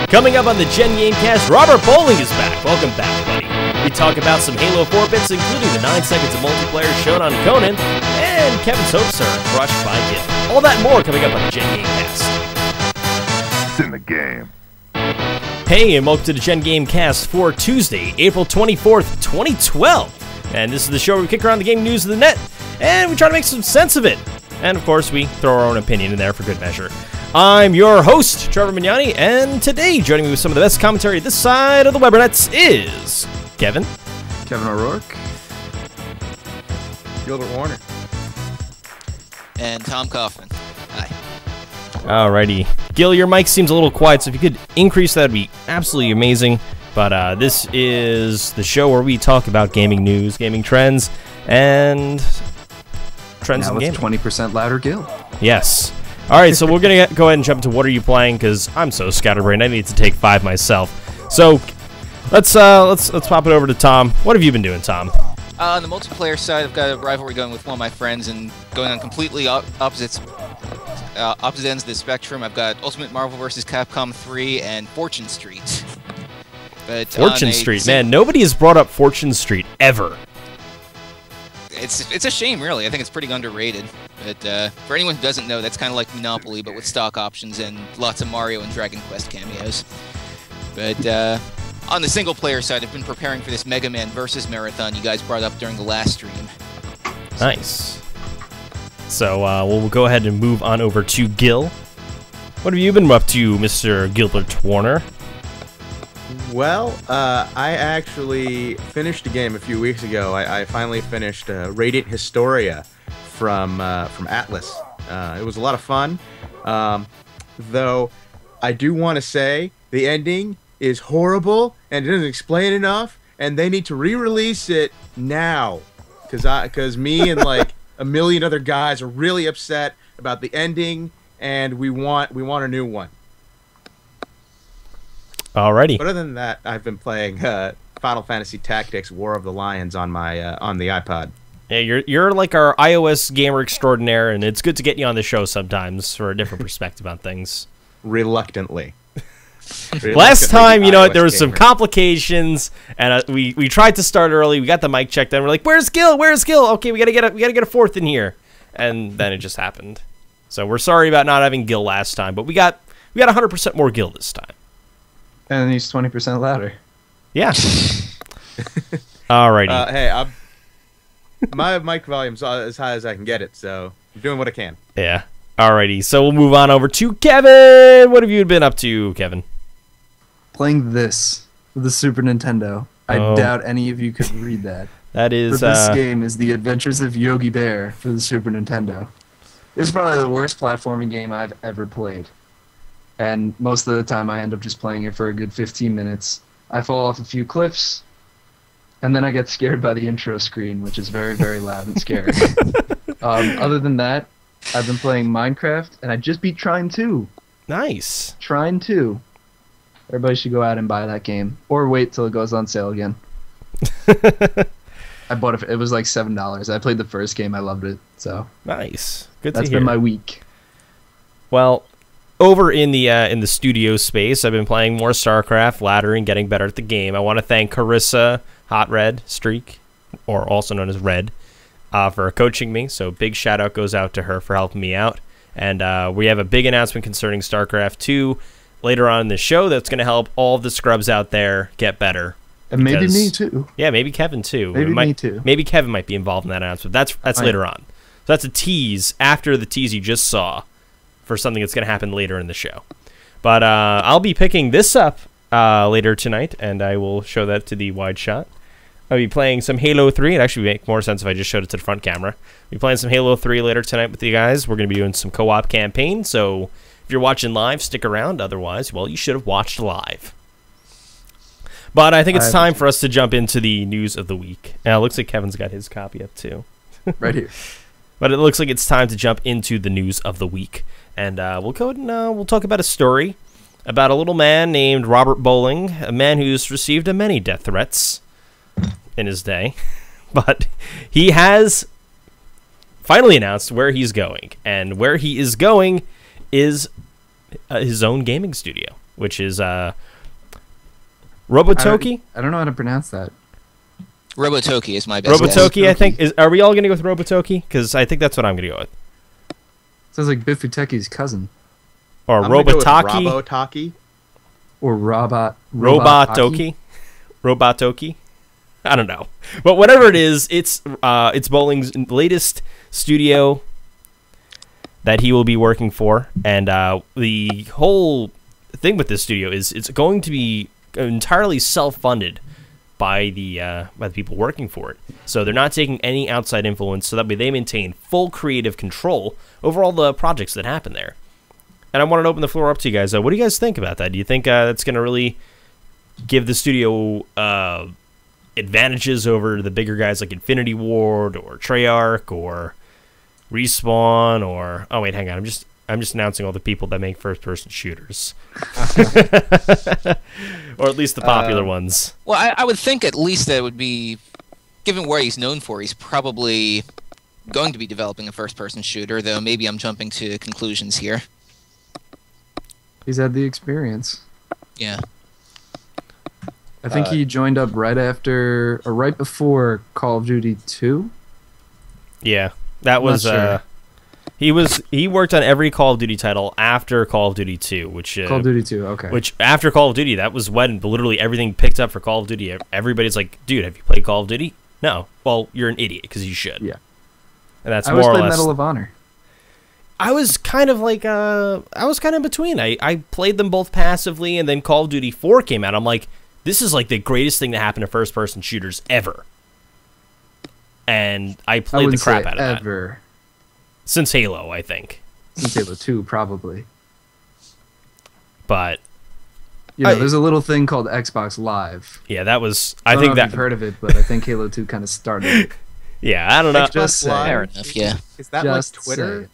Coming up on the Gen Gamecast, Robert Bowling is back. Welcome back, buddy. We talk about some Halo 4 bits, including the 9 seconds of multiplayer shown on Conan, and Kevin's hopes are crushed by Gil. All that and more coming up on the Gen Gamecast. It's in the game. Hey, and welcome to the Gen Gamecast for Tuesday, April 24th, 2012. And this is the show where we kick around the game news of the net, and we try to make some sense of it. And of course, we throw our own opinion in there for good measure. I'm your host, Trevor Mignani, and today, joining me with some of the best commentary this side of the Webernets is Kevin. Kevin O'Rourke. Gilbert Warner. And Tom Kaufman. Hi. Alrighty. Gil, your mic seems a little quiet, so if you could increase that, would be absolutely amazing. But this is the show where we talk about gaming news, gaming trends, and trends in gaming. 20% louder, Gil. Yes. All right, so we're gonna go ahead and jump into what are you playing, because I'm so scatterbrained. I need to take 5 myself. So let's pop it over to Tom. What have you been doing, Tom? On the multiplayer side, I've got a rivalry going with one of my friends and going on completely opposite ends of the spectrum. I've got Ultimate Marvel vs. Capcom 3 and Fortune Street. But Fortune Street, man, nobody has brought up Fortune Street ever. It's a shame, really. I think it's pretty underrated. But for anyone who doesn't know, that's kind of like Monopoly, but with stock options and lots of Mario and Dragon Quest cameos. But on the single-player side, I've been preparing for this Mega Man vs. Marathon you guys brought up during the last stream. Nice. So we'll go ahead and move on over to Gil. What have you been up to, Mr. Gilbert Warner? Well, I actually finished a game a few weeks ago. I finally finished Radiant Historia from Atlas. It was a lot of fun, though I do want to say the ending is horrible and it doesn't explain enough, and they need to re-release it now, because me and like a million other guys are really upset about the ending, and we want a new one. Alrighty. But other than that, I've been playing Final Fantasy Tactics: War of the Lions on my on the iPod. Yeah, you're like our iOS gamer extraordinaire, and it's good to get you on the show sometimes for a different perspective on things. Reluctantly. Last time, you know what, there was some complications, and we tried to start early. We got the mic checked, and we're like, "Where's Gil? Where's Gil? Okay, we gotta get a fourth in here," and then it just happened. So we're sorry about not having Gil last time, but we got 100% more Gil this time. And he's 20% louder. Yeah. Alrighty. Hey, my mic volume's as high as I can get it, so I'm doing what I can. Yeah. Alrighty. So we'll move on over to Kevin. What have you been up to, Kevin? Playing this with the Super Nintendo. I doubt any of you could read that. That is. But this game is The Adventures of Yogi Bear for the Super Nintendo. It's probably the worst platforming game I've ever played. And most of the time I end up just playing it for a good 15 minutes. I fall off a few cliffs, and then I get scared by the intro screen, which is very, very loud and scary. Other than that, I've been playing Minecraft, and I just beat Trine 2. Nice. Trine 2. Everybody should go out and buy that game, or wait till it goes on sale again. I bought it. It was like $7. I played the first game. I loved it. So nice. Good to hear. That's been my week. Well, over in the studio space, I've been playing more StarCraft, laddering, getting better at the game. I want to thank Carissa Hot Red Streak, or also known as Red, for coaching me. So big shout out goes out to her for helping me out. And we have a big announcement concerning StarCraft 2 later on in the show that's going to help all of the scrubs out there get better. And maybe me too. Yeah, maybe Kevin too. Maybe me too. Maybe Kevin might be involved in that announcement. That's later on. So that's a tease after the tease you just saw for something that's going to happen later in the show. But I'll be picking this up later tonight, and I will show that to the wide shot. I'll be playing some Halo 3. It actually would make more sense if I just showed it to the front camera. I'll be playing some Halo 3 later tonight with you guys. We're going to be doing some co-op campaign, so if you're watching live, stick around. Otherwise, well, you should have watched live. But I think it's time for us to jump into the news of the week. Now, it looks like Kevin's got his copy up, too. Right here. But it looks like it's time to jump into the news of the week. And we'll go ahead and we'll talk about a story about a little man named Robert Bowling, a man who's received many death threats in his day. But he has finally announced where he's going. And where he is going is his own gaming studio. which is Robotoki. I don't know how to pronounce that. Robotoki is my best guess. Robotoki, I think. Are we all going to go with Robotoki? Because I think that's what I'm going to go with. Sounds like Bifuteki's cousin. Or I'm gonna go with Robotaki. Robotaki. Or Robotoki. Robotoki. I don't know. But whatever it is, it's Bowling's latest studio that he will be working for. And the whole thing with this studio is it's going to be entirely self-funded by the people working for it. So they're not taking any outside influence, so that way they maintain full creative control over all the projects that happen there. And I wanted to open the floor up to you guys. What do you guys think about that? Do you think that's going to really give the studio advantages over the bigger guys like Infinity Ward or Treyarch or Respawn or... Oh, wait, hang on. I'm just announcing all the people that make first-person shooters. Or at least the popular ones. Well, I would think at least that would be, given where he's known for, he's probably going to be developing a first-person shooter, though maybe I'm jumping to conclusions here. He's had the experience. Yeah. I think he joined up right after, or right before Call of Duty 2. Yeah, that was... Sure. He worked on every Call of Duty title after Call of Duty 2, which Call of Duty 2, okay. Which after Call of Duty, that was when literally everything picked up for Call of Duty. Everybody's like, "Dude, have you played Call of Duty?" No. Well, you're an idiot because you should. Yeah. And that's I more or always played less. Medal of Honor. I was kind of like I was kind of in between. I played them both passively, and then Call of Duty 4 came out. I'm like, this is like the greatest thing to happen to first-person shooters ever. And I played the crap out of that. Ever. Since Halo, I think. Since Halo 2, probably. But you know, there's a little thing called Xbox Live. yeah, that was. I I don't think know that if you've heard of it, but I think Halo 2 kind of started it. Yeah, I don't know. Just say. Fair enough, yeah. Is that Just like Twitter?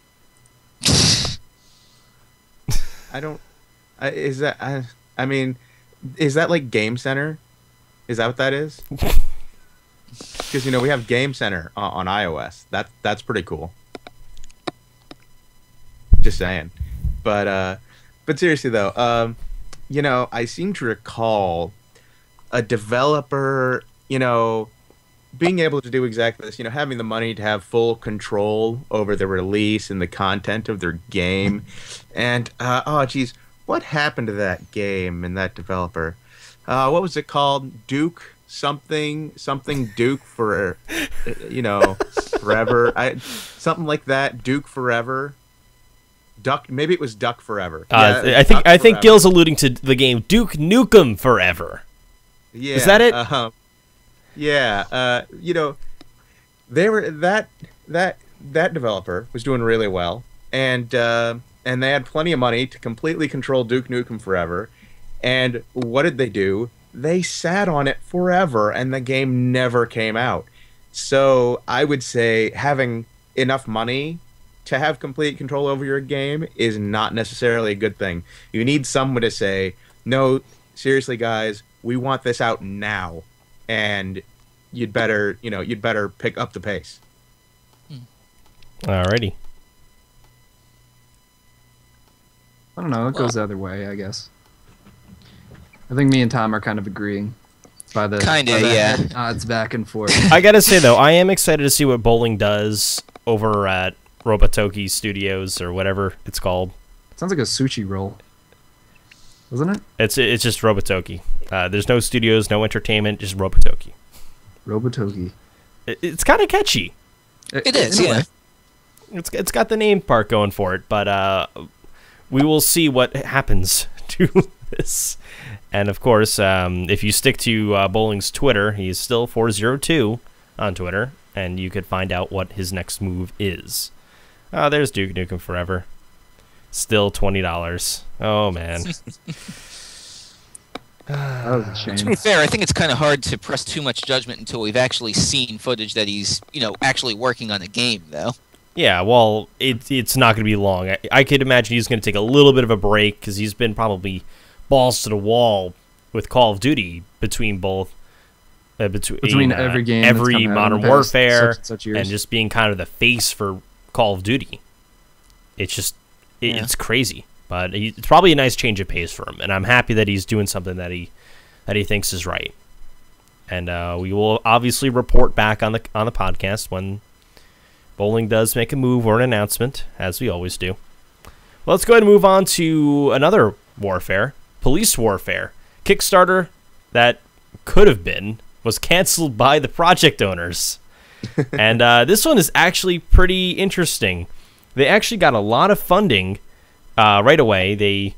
I don't. Is that? I mean, is that like Game Center? Is that what that is? Because we have Game Center on iOS. That's pretty cool. Just saying. But seriously though, I seem to recall a developer, being able to do exactly this, having the money to have full control over the release and the content of their game. And oh geez, what happened to that game and that developer? What was it called? Duke something Duke for forever. Something like that. Duke Forever. Duck, maybe it was Duck Forever. I think Gil's alluding to the game Duke Nukem Forever. Yeah, is that it? Yeah. They were that developer was doing really well, and they had plenty of money to completely control Duke Nukem Forever. And what did they do? They sat on it forever, and the game never came out. So I would say having enough money to have complete control over your game is not necessarily a good thing. You need someone to say, no, seriously, guys, we want this out now, and you'd better pick up the pace. Alrighty. I don't know. It goes the other way, I guess. I think me and Tom are kind of agreeing. Yeah. Odds back and forth. I gotta say though, I am excited to see what Bowling does over at Robotoki Studios or whatever it's called. Sounds like a sushi roll, doesn't it? It's just Robotoki. There's no studios, no entertainment, just Robotoki. Robotoki. It's kind of catchy. It is, yeah. It's got the name part going for it, but we will see what happens to this. And of course, if you stick to Bowling's Twitter, he's still 402 on Twitter, and you could find out what his next move is. There's Duke Nukem Forever. Still $20. Oh, man. That was a shame. To be fair, I think it's kind of hard to press too much judgment until we've actually seen footage that he's, actually working on a game, though. Yeah, well, it's not going to be long. I could imagine he's going to take a little bit of a break because he's been probably balls to the wall with Call of Duty between both. Between every game, every Modern Warfare, such and just being kind of the face for Call of Duty. It's just, it's crazy. But it's probably a nice change of pace for him, and I'm happy that he's doing something that he thinks is right. And we will obviously report back on the podcast when bowling does make a move or an announcement, as we always do. Well, let's go ahead and move on to another warfare, Police Warfare. Kickstarter that could have been was canceled by the project owners. And this one is actually pretty interesting. They actually got a lot of funding right away. The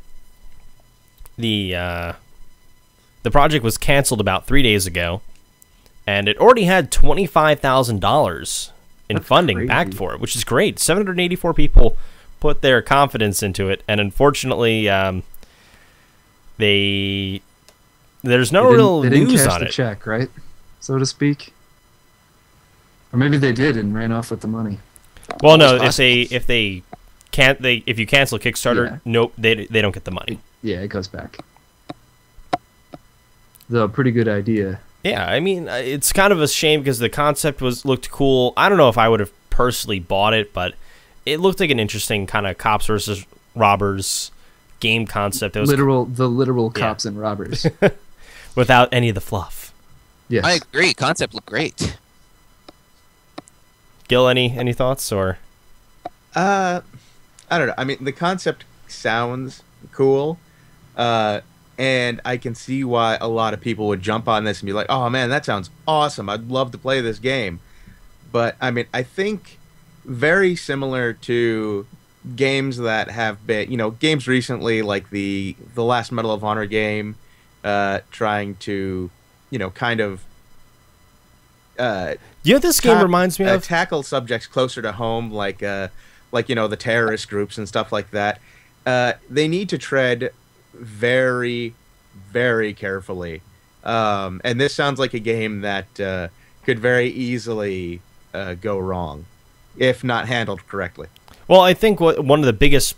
project was canceled about 3 days ago, and it already had $25,000 in funding backed for it, which is great. 784 people put their confidence into it, and unfortunately, there's no real news on it. Check, right, so to speak, or maybe they did and ran off with the money. Well, no, if you cancel Kickstarter, nope, they don't get the money. Yeah, it goes back. Though, pretty good idea. Yeah, I mean, it's kind of a shame because the concept looked cool. I don't know if I would have personally bought it, but it looked like an interesting kind of cops versus robbers game concept. It was the literal cops and robbers. Without any of the fluff. Yes. I agree. Concept looked great. Gil, any thoughts or? I don't know. I mean, the concept sounds cool, and I can see why a lot of people would jump on this and be like, "Oh man, that sounds awesome! I'd love to play this game." But I mean, I think very similar to games that have been, games recently, like the last Medal of Honor game, trying to, kind of. This game reminds me of? Tackle subjects closer to home, like the terrorist groups and stuff like that. They need to tread very, very carefully. And this sounds like a game that could very easily go wrong if not handled correctly. Well, I think one of the biggest...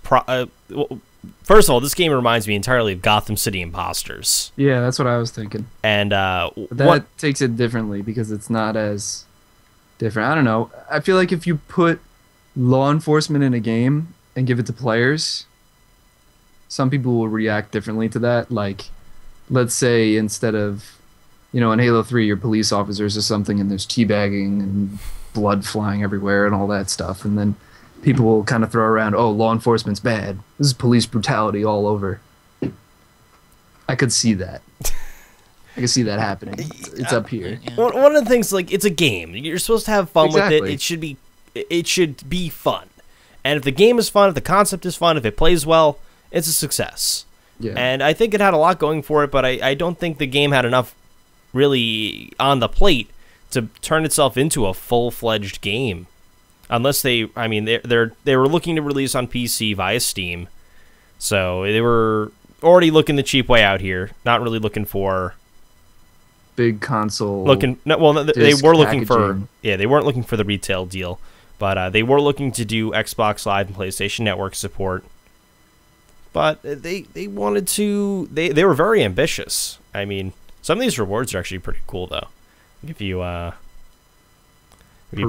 first of all, this game reminds me entirely of Gotham City Imposters. Yeah, that's what I was thinking. And that takes it differently because it's not as different. I don't know. I feel like if you put law enforcement in a game and give it to players, some people will react differently to that. Like, let's say instead of, in Halo 3, you're police officers or something, and there's teabagging and blood flying everywhere and all that stuff, and then people will kind of throw around, "Oh, law enforcement's bad. This is police brutality all over." I could see that. I could see that happening. It's up here. Yeah. One of the things, like, it's a game. You're supposed to have fun with it. It should be fun. And if the game is fun, if the concept is fun, if it plays well, it's a success. Yeah. And I think it had a lot going for it, but I don't think the game had enough really on the plate to turn itself into a full-fledged game. Unless they were looking to release on PC via Steam. So they were already looking the cheap way out here, not really looking for big console. They were looking for they weren't looking for the retail deal, but they were looking to do Xbox Live and PlayStation Network support. But they wanted to. They were very ambitious. I mean, some of these rewards are actually pretty cool though. If you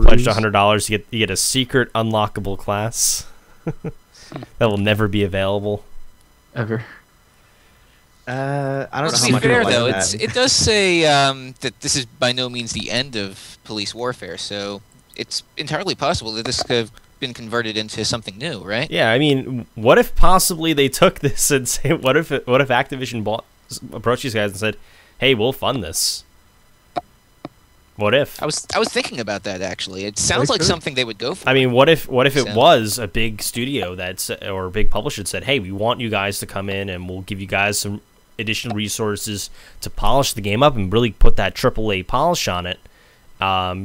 pledged $100, you get a secret unlockable class that will never be available ever. I don't know To how be much fair, I like though, that. it does say that this is by no means the end of police warfare, so it's entirely possible that this could have been converted into something new, right? Yeah, I mean, what if possibly they took this and say, what if Activision approached these guys and said, "Hey, we'll fund this." What if? I was thinking about that actually. It sounds like something they would go for. I mean, what if it was a big studio or a big publisher that said, "Hey, we want you guys to come in and we'll give you guys some additional resources to polish the game up and really put that AAA polish on it.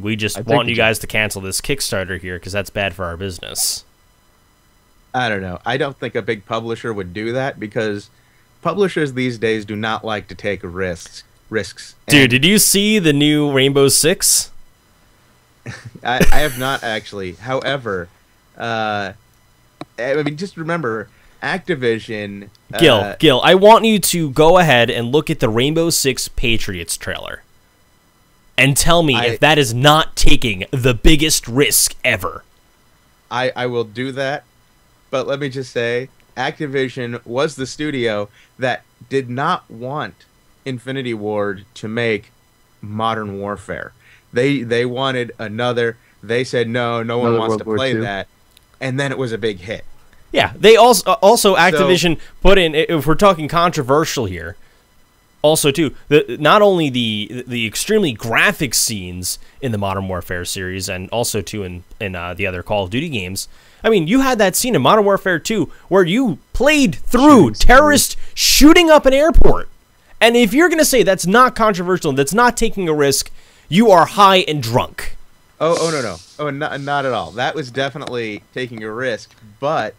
We just want you guys to cancel this Kickstarter here because that's bad for our business." I don't know. I don't think a big publisher would do that because publishers these days do not like to take risks. Dude, did you see the new Rainbow Six? I have not actually. However, I mean, just remember, Activision. Gil, I want you to go ahead and look at the Rainbow Six Patriots trailer and tell me if that is not taking the biggest risk ever. I will do that, but let me just say, Activision was the studio that did not want Infinity Ward to make Modern Warfare. They wanted another. They said no one Another wants World to War play II. that, and then it was a big hit. Yeah, they also Activision put in, if we're talking controversial here, also too, not only the extremely graphic scenes in the Modern Warfare series, and also too in the other Call of Duty games. I mean, you had that scene in Modern Warfare 2 where you played through terrorists shooting up an airport. And if you're going to say that's not controversial and that's not taking a risk, you are high and drunk. Oh no. Oh, not at all. That was definitely taking a risk. But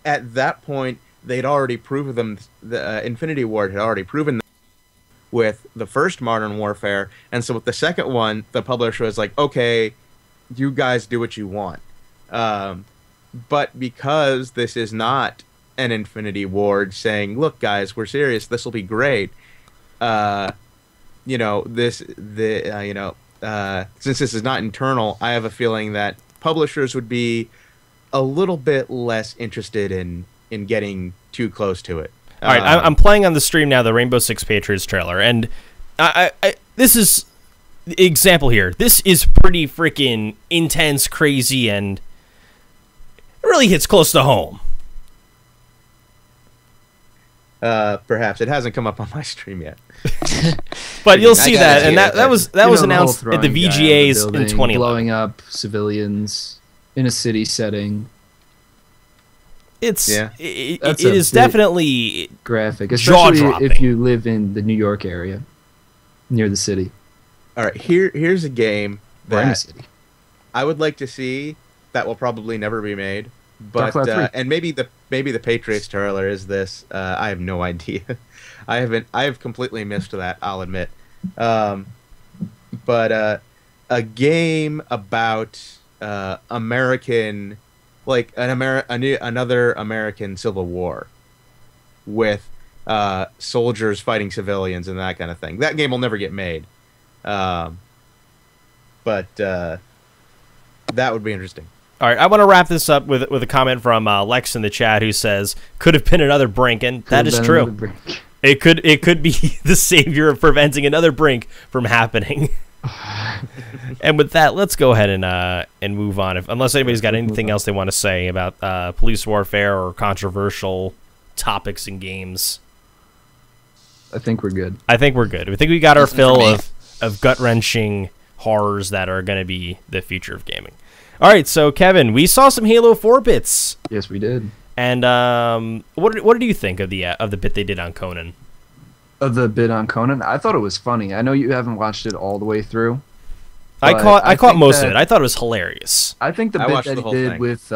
at that point, they'd already proven them. The Infinity Ward had already proven them with the first Modern Warfare, and so with the second one, the publisher was like, "Okay, you guys do what you want." But because this is not an Infinity Ward saying, "Look, guys, we're serious. This will be great." Since this is not internal, I have a feeling that publishers would be a little bit less interested in getting too close to it. All right, I'm playing on the stream now the Rainbow Six Patriots trailer, and I this is the example here. This is pretty freaking intense, crazy, and it really hits close to home. Perhaps it hasn't come up on my stream yet. But you'll see gotta that, see and it. that was You know, the whole announced at the throwing guy out of VGAs building, in 2011. blowing up civilians in a city setting. It's Yeah. it That's it a is bit definitely graphic, especially jaw-dropping. if you live in the New York area, near the city, All right, here's a game or in a that city. I would like to see that will probably never be made. But Cloud 3. and maybe the Patriots trailer is this. I have no idea. I have completely missed that, I'll admit. But a game about American, like another American Civil War, with soldiers fighting civilians and that kind of thing. That game will never get made. But that would be interesting. All right, I want to wrap this up with a comment from Lex in the chat, who says, "Could have been another Brink," and that is true. It could be the savior of preventing another Brink from happening. And with that, let's go ahead and move on. Unless anybody's got anything else they want to say about police warfare or controversial topics in games. I think we're good. I think we're good. I think we got our Nothing fill for me. of gut-wrenching horrors that are going to be the future of gaming. All right, so Kevin, we saw some Halo 4 bits, Yes, we did. and what do you think of the bit they did on Conan? Of the bit on Conan, I thought it was funny. I know you haven't watched it all the way through. I but caught think most of that- it. I thought it was hilarious. I think the I bit watched that the he whole did thing. with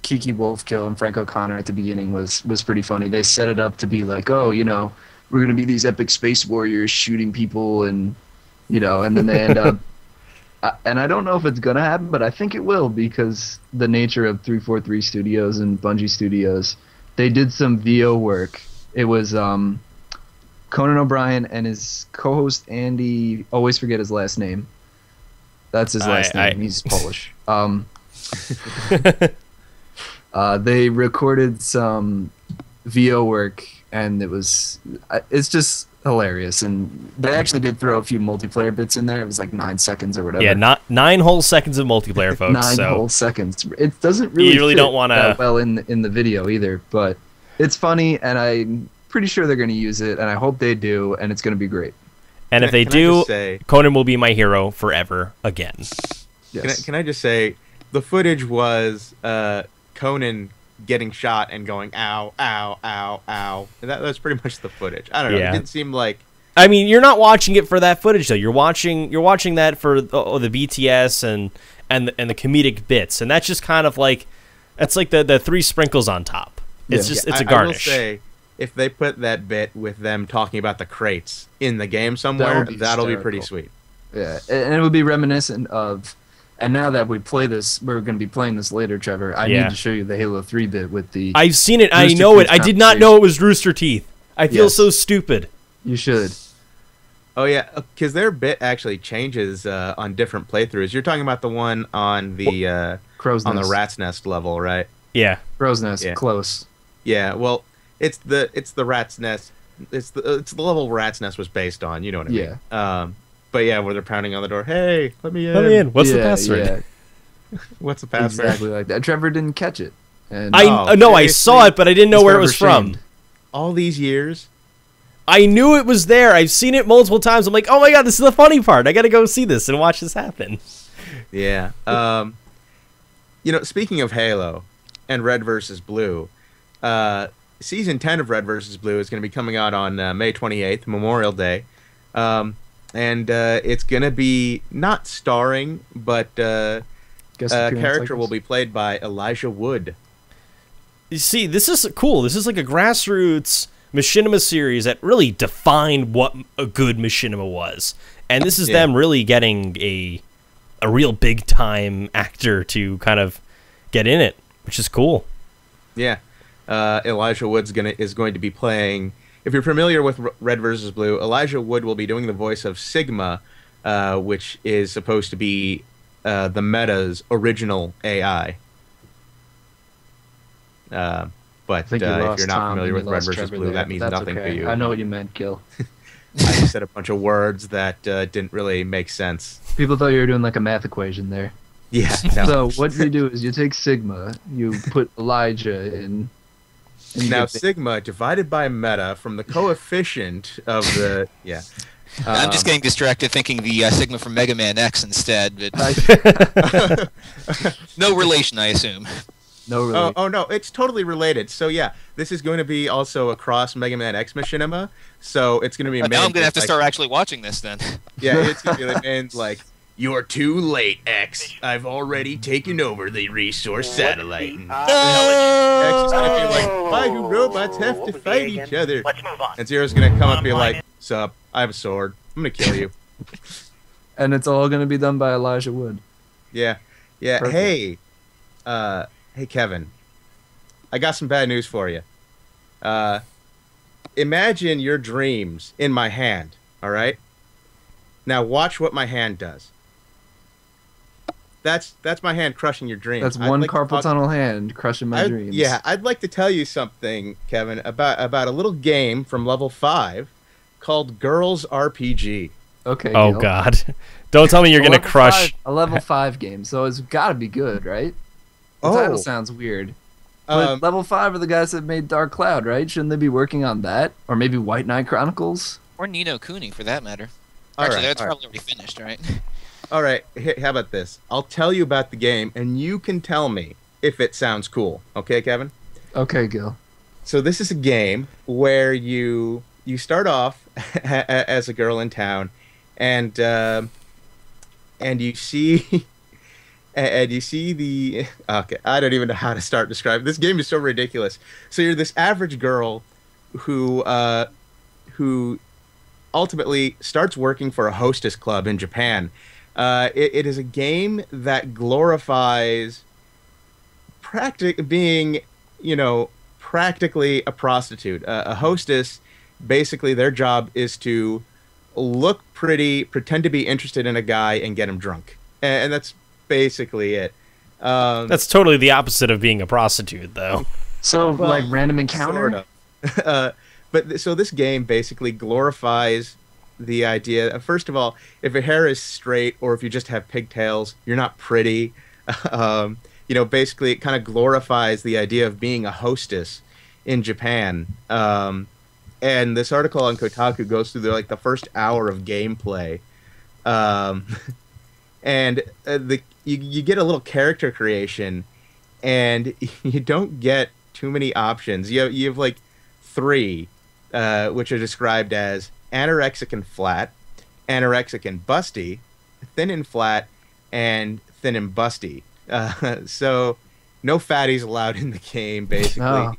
Kiki Wolfkill and Frank O'Connor at the beginning was pretty funny. They set it up to be like, oh, we're gonna be these epic space warriors shooting people, and and then they end up. And I don't know if it's gonna happen, but I think it will, because the nature of 343 Studios and Bungie Studios, they did some VO work. It was Conan O'Brien and his co-host Andy. Always forget his last name. That's his last name. He's Polish. They recorded some VO work, and it's just hilarious. And they actually did throw a few multiplayer bits in there. It was like 9 seconds or whatever. Yeah, not 9 whole seconds of multiplayer, folks. 9 so whole seconds. It doesn't really. You really fit don't wanna- that well in the video either, but it's funny, and I'm pretty sure they're going to use it, and I hope they do, and it's going to be great. and if they Can I do, just say- Conan will be my hero forever again. Yes. Can I just say, the footage was Conan getting shot and going ow, ow, ow, ow. That's pretty much the footage. I don't know. Yeah. It didn't seem like. I mean, you're not watching it for that footage though. You're watching that for the BTS and the comedic bits, and that's just kind of like that's like the 3 sprinkles on top. It's Yeah. just it's a I will garnish. say, if they put that bit with them talking about the crates in the game somewhere, That would be that'll be pretty hysterical. sweet. Yeah, and it would be reminiscent of. And now that we play this, we're going to be playing this later, Trevor. I Yeah. need to show you the Halo 3 bit with the. I've seen it. I Rooster know it. Teeth I did not know it was Rooster Teeth. I feel Yes. so stupid. You should. Oh yeah, because their bit actually changes on different playthroughs. You're talking about the one on the Crow's on the Nest. Rat's Nest level, right? Yeah. Crow's Nest. Yeah. Close. Yeah, well, it's the rat's nest. It's the level rat's nest was based on. You know what I mean? Yeah. But yeah, where they're pounding on the door. Hey, let me in. Let me in. What's the Yeah, password? Yeah, What's the password? exactly like that. Trevor didn't catch it. And I no, I saw it, but I didn't know He's where it was forever from. shamed. All these years. I knew it was there. I've seen it multiple times. I'm like, oh my god, this is the funny part. I gotta go see this and watch this happen. Yeah. Speaking of Halo and Red versus Blue, season 10 of Red versus Blue is going to be coming out on May 28th, Memorial Day. And it's going to be not starring, but a character will be played by Elijah Wood. You see, this is cool. This is like a grassroots machinima series that really defined what a good machinima was. And this is them really getting a real big-time actor to kind of get in it, which is cool. Yeah. Elijah Wood is going to be playing... If you're familiar with Red vs. Blue, Elijah Wood will be doing the voice of Sigma, which is supposed to be the Meta's original AI. But if you're not familiar with Red vs. Blue, that means nothing to you. I know what you meant, Gil. I just said a bunch of words that didn't really make sense. People thought you were doing like a math equation there. Yeah. No. So what you do is you take Sigma, you put Elijah in. Now Sigma divided by Meta from the coefficient of the I'm just getting distracted thinking the Sigma from Mega Man X instead, but no relation, I assume. No relation. Oh no, it's totally related. So yeah, this is going to be also across Mega Man X machinima. So it's going to be. Now I'm going to have to start actually watching this then. Yeah, it's going to be like. You're too late, X. I've already taken over the resource satellite. And X is gonna be like, why do robots have to fight each other? Let's move on. And Zero's gonna come up and be like, sup, I have a sword. I'm gonna kill you. And it's all going to be done by Elijah Wood. Yeah. Yeah. Perfect. Hey, Kevin. I got some bad news for you. Imagine your dreams in my hand, all right? Now watch what my hand does. That's my hand crushing your dreams. That's one carpal tunnel hand crushing my dreams. Yeah, I'd like to tell you something, Kevin, about a little game from level 5 called Girls RPG. Okay. Oh Gil. god. Don't tell me you're going to crush... A level 5 game, so it's got to be good, right? The title sounds weird. But level 5 are the guys that made Dark Cloud, right? Shouldn't they be working on that? Or maybe White Knight Chronicles? Or Nino Kuni, for that matter. All Actually, right, that's all right. probably already finished, right? All right, how about this? I'll tell you about the game, and you can tell me if it sounds cool. Okay, Kevin? Okay, Gil. So this is a game where you start off as a girl in town, and you see the okay. I don't even know how to start describing this game. Is so ridiculous. So you're this average girl who ultimately starts working for a hostess club in Japan. It is a game that glorifies being, practically a prostitute. A hostess, basically their job is to look pretty, pretend to be interested in a guy, and get him drunk. And that's basically it. That's totally the opposite of being a prostitute, though. So, like, random encounter? Sort of. So this game basically glorifies the idea. First of all, if your hair is straight or if you just have pigtails, you're not pretty. Basically it kind of glorifies the idea of being a hostess in Japan. And this article on Kotaku goes through the first hour of gameplay. And you get a little character creation, and you don't get too many options. You have like 3, which are described as anorexic and flat, anorexic and busty, thin and flat, and thin and busty. So no fatties allowed in the game, basically. No.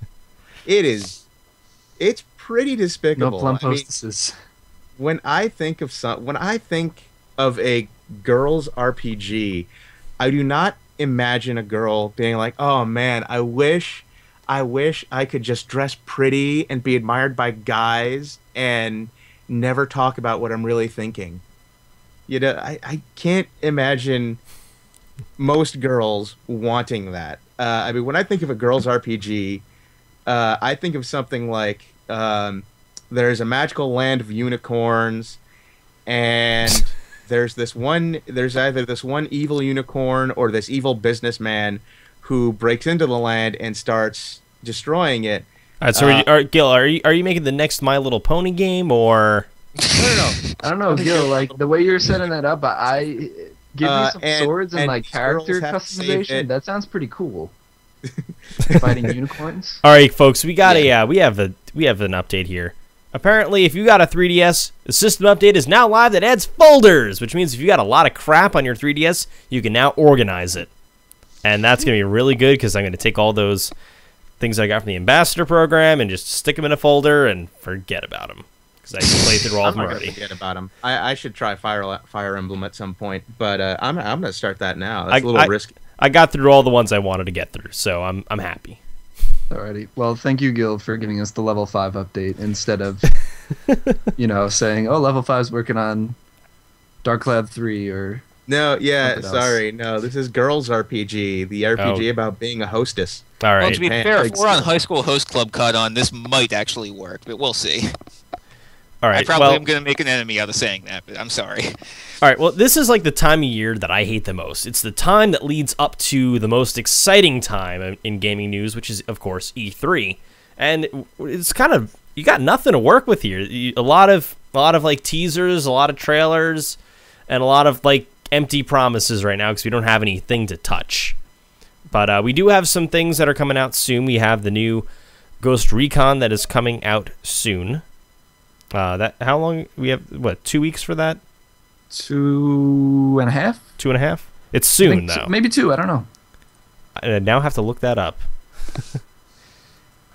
It's pretty despicable. No plump hostesses. When I think of a girls RPG, I do not imagine a girl being like, "Oh man, I wish I could just dress pretty and be admired by guys and never talk about what I'm really thinking." I can't imagine most girls wanting that. When I think of a girls RPG, I think of something like there's a magical land of unicorns, and there's either this one evil unicorn or this evil businessman who breaks into the land and starts destroying it. All right, so Gil, are you making the next My Little Pony game, or? I don't know, Gil. Like the way you're setting that up, I give me some swords and like character customization. That sounds pretty cool. Fighting unicorns. All right, folks, we got we have an update here. Apparently, if you got a 3DS, the system update is now live that adds folders, which means if you got a lot of crap on your 3DS, you can now organize it, and that's gonna be really good because I'm gonna take all those things I got from the ambassador program and just stick them in a folder and forget about them because I can play through all of them already. Forget about them. I should try Fire Emblem at some point, but I'm gonna start that now. That's a little risky. I got through all the ones I wanted to get through, so I'm happy. Alrighty. Well, thank you, Gil, for giving us the level 5 update instead of saying, "Oh, level 5's working on Dark Cloud 3 or." No, yeah, sorry, no. This is Girls RPG, the RPG about being a hostess. All right. Well, to be fair, if we're on High School Host Club cut on, this might actually work, but we'll see. All right. I probably am going to make an enemy out of saying that, but I'm sorry. All right. Well, this is like the time of year that I hate the most. It's the time that leads up to the most exciting time in gaming news, which is, of course, E3. And it's kind of, you got nothing to work with here. A lot of like teasers, a lot of trailers, and a lot of like empty promises right now because we don't have anything to touch. But we do have some things that are coming out soon. We have the new Ghost Recon that is coming out soon. How long we have? What, 2 weeks for that? 2.5. 2.5. It's soon though. Maybe 2. I don't know. I now have to look that up.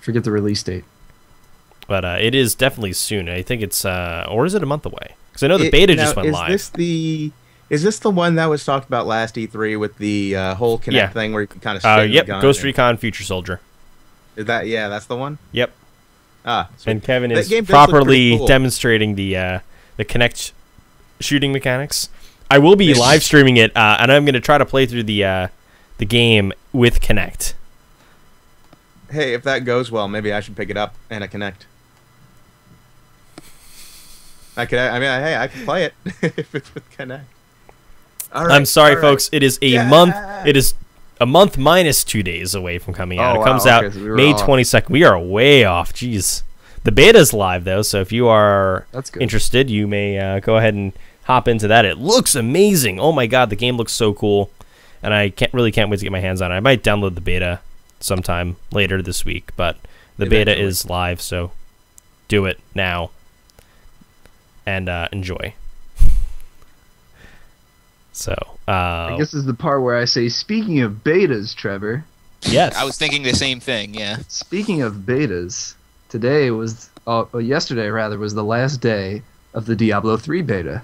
Forget the release date. But it is definitely soon. I think it's or is it a month away? Because I know the beta just went live. Is this the one that was talked about last E3 with the whole Kinect thing where you can kind of string the gun? Ghost Recon Future Soldier. Is that that's the one? Yep. Sweet. And Kevin is properly demonstrating the Kinect shooting mechanics. I will be live streaming it, and I'm going to try to play through the game with Kinect. Hey, if that goes well, maybe I should pick it up and a Kinect. I can play it if it's with Kinect. All right, I'm sorry, folks. It is a month. It is a month minus 2 days away from coming out. It comes out May 22nd. We are way off. Jeez. The beta's live though, so if you are interested, you may go ahead and hop into that. It looks amazing. Oh my god, the game looks so cool, and I can't wait to get my hands on it. I might download the beta sometime later this week, but the beta is live, so do it now and enjoy. So I guess this is the part where I say, speaking of betas, Trevor. Yes. I was thinking the same thing, yeah. Speaking of betas, yesterday was the last day of the Diablo 3 beta.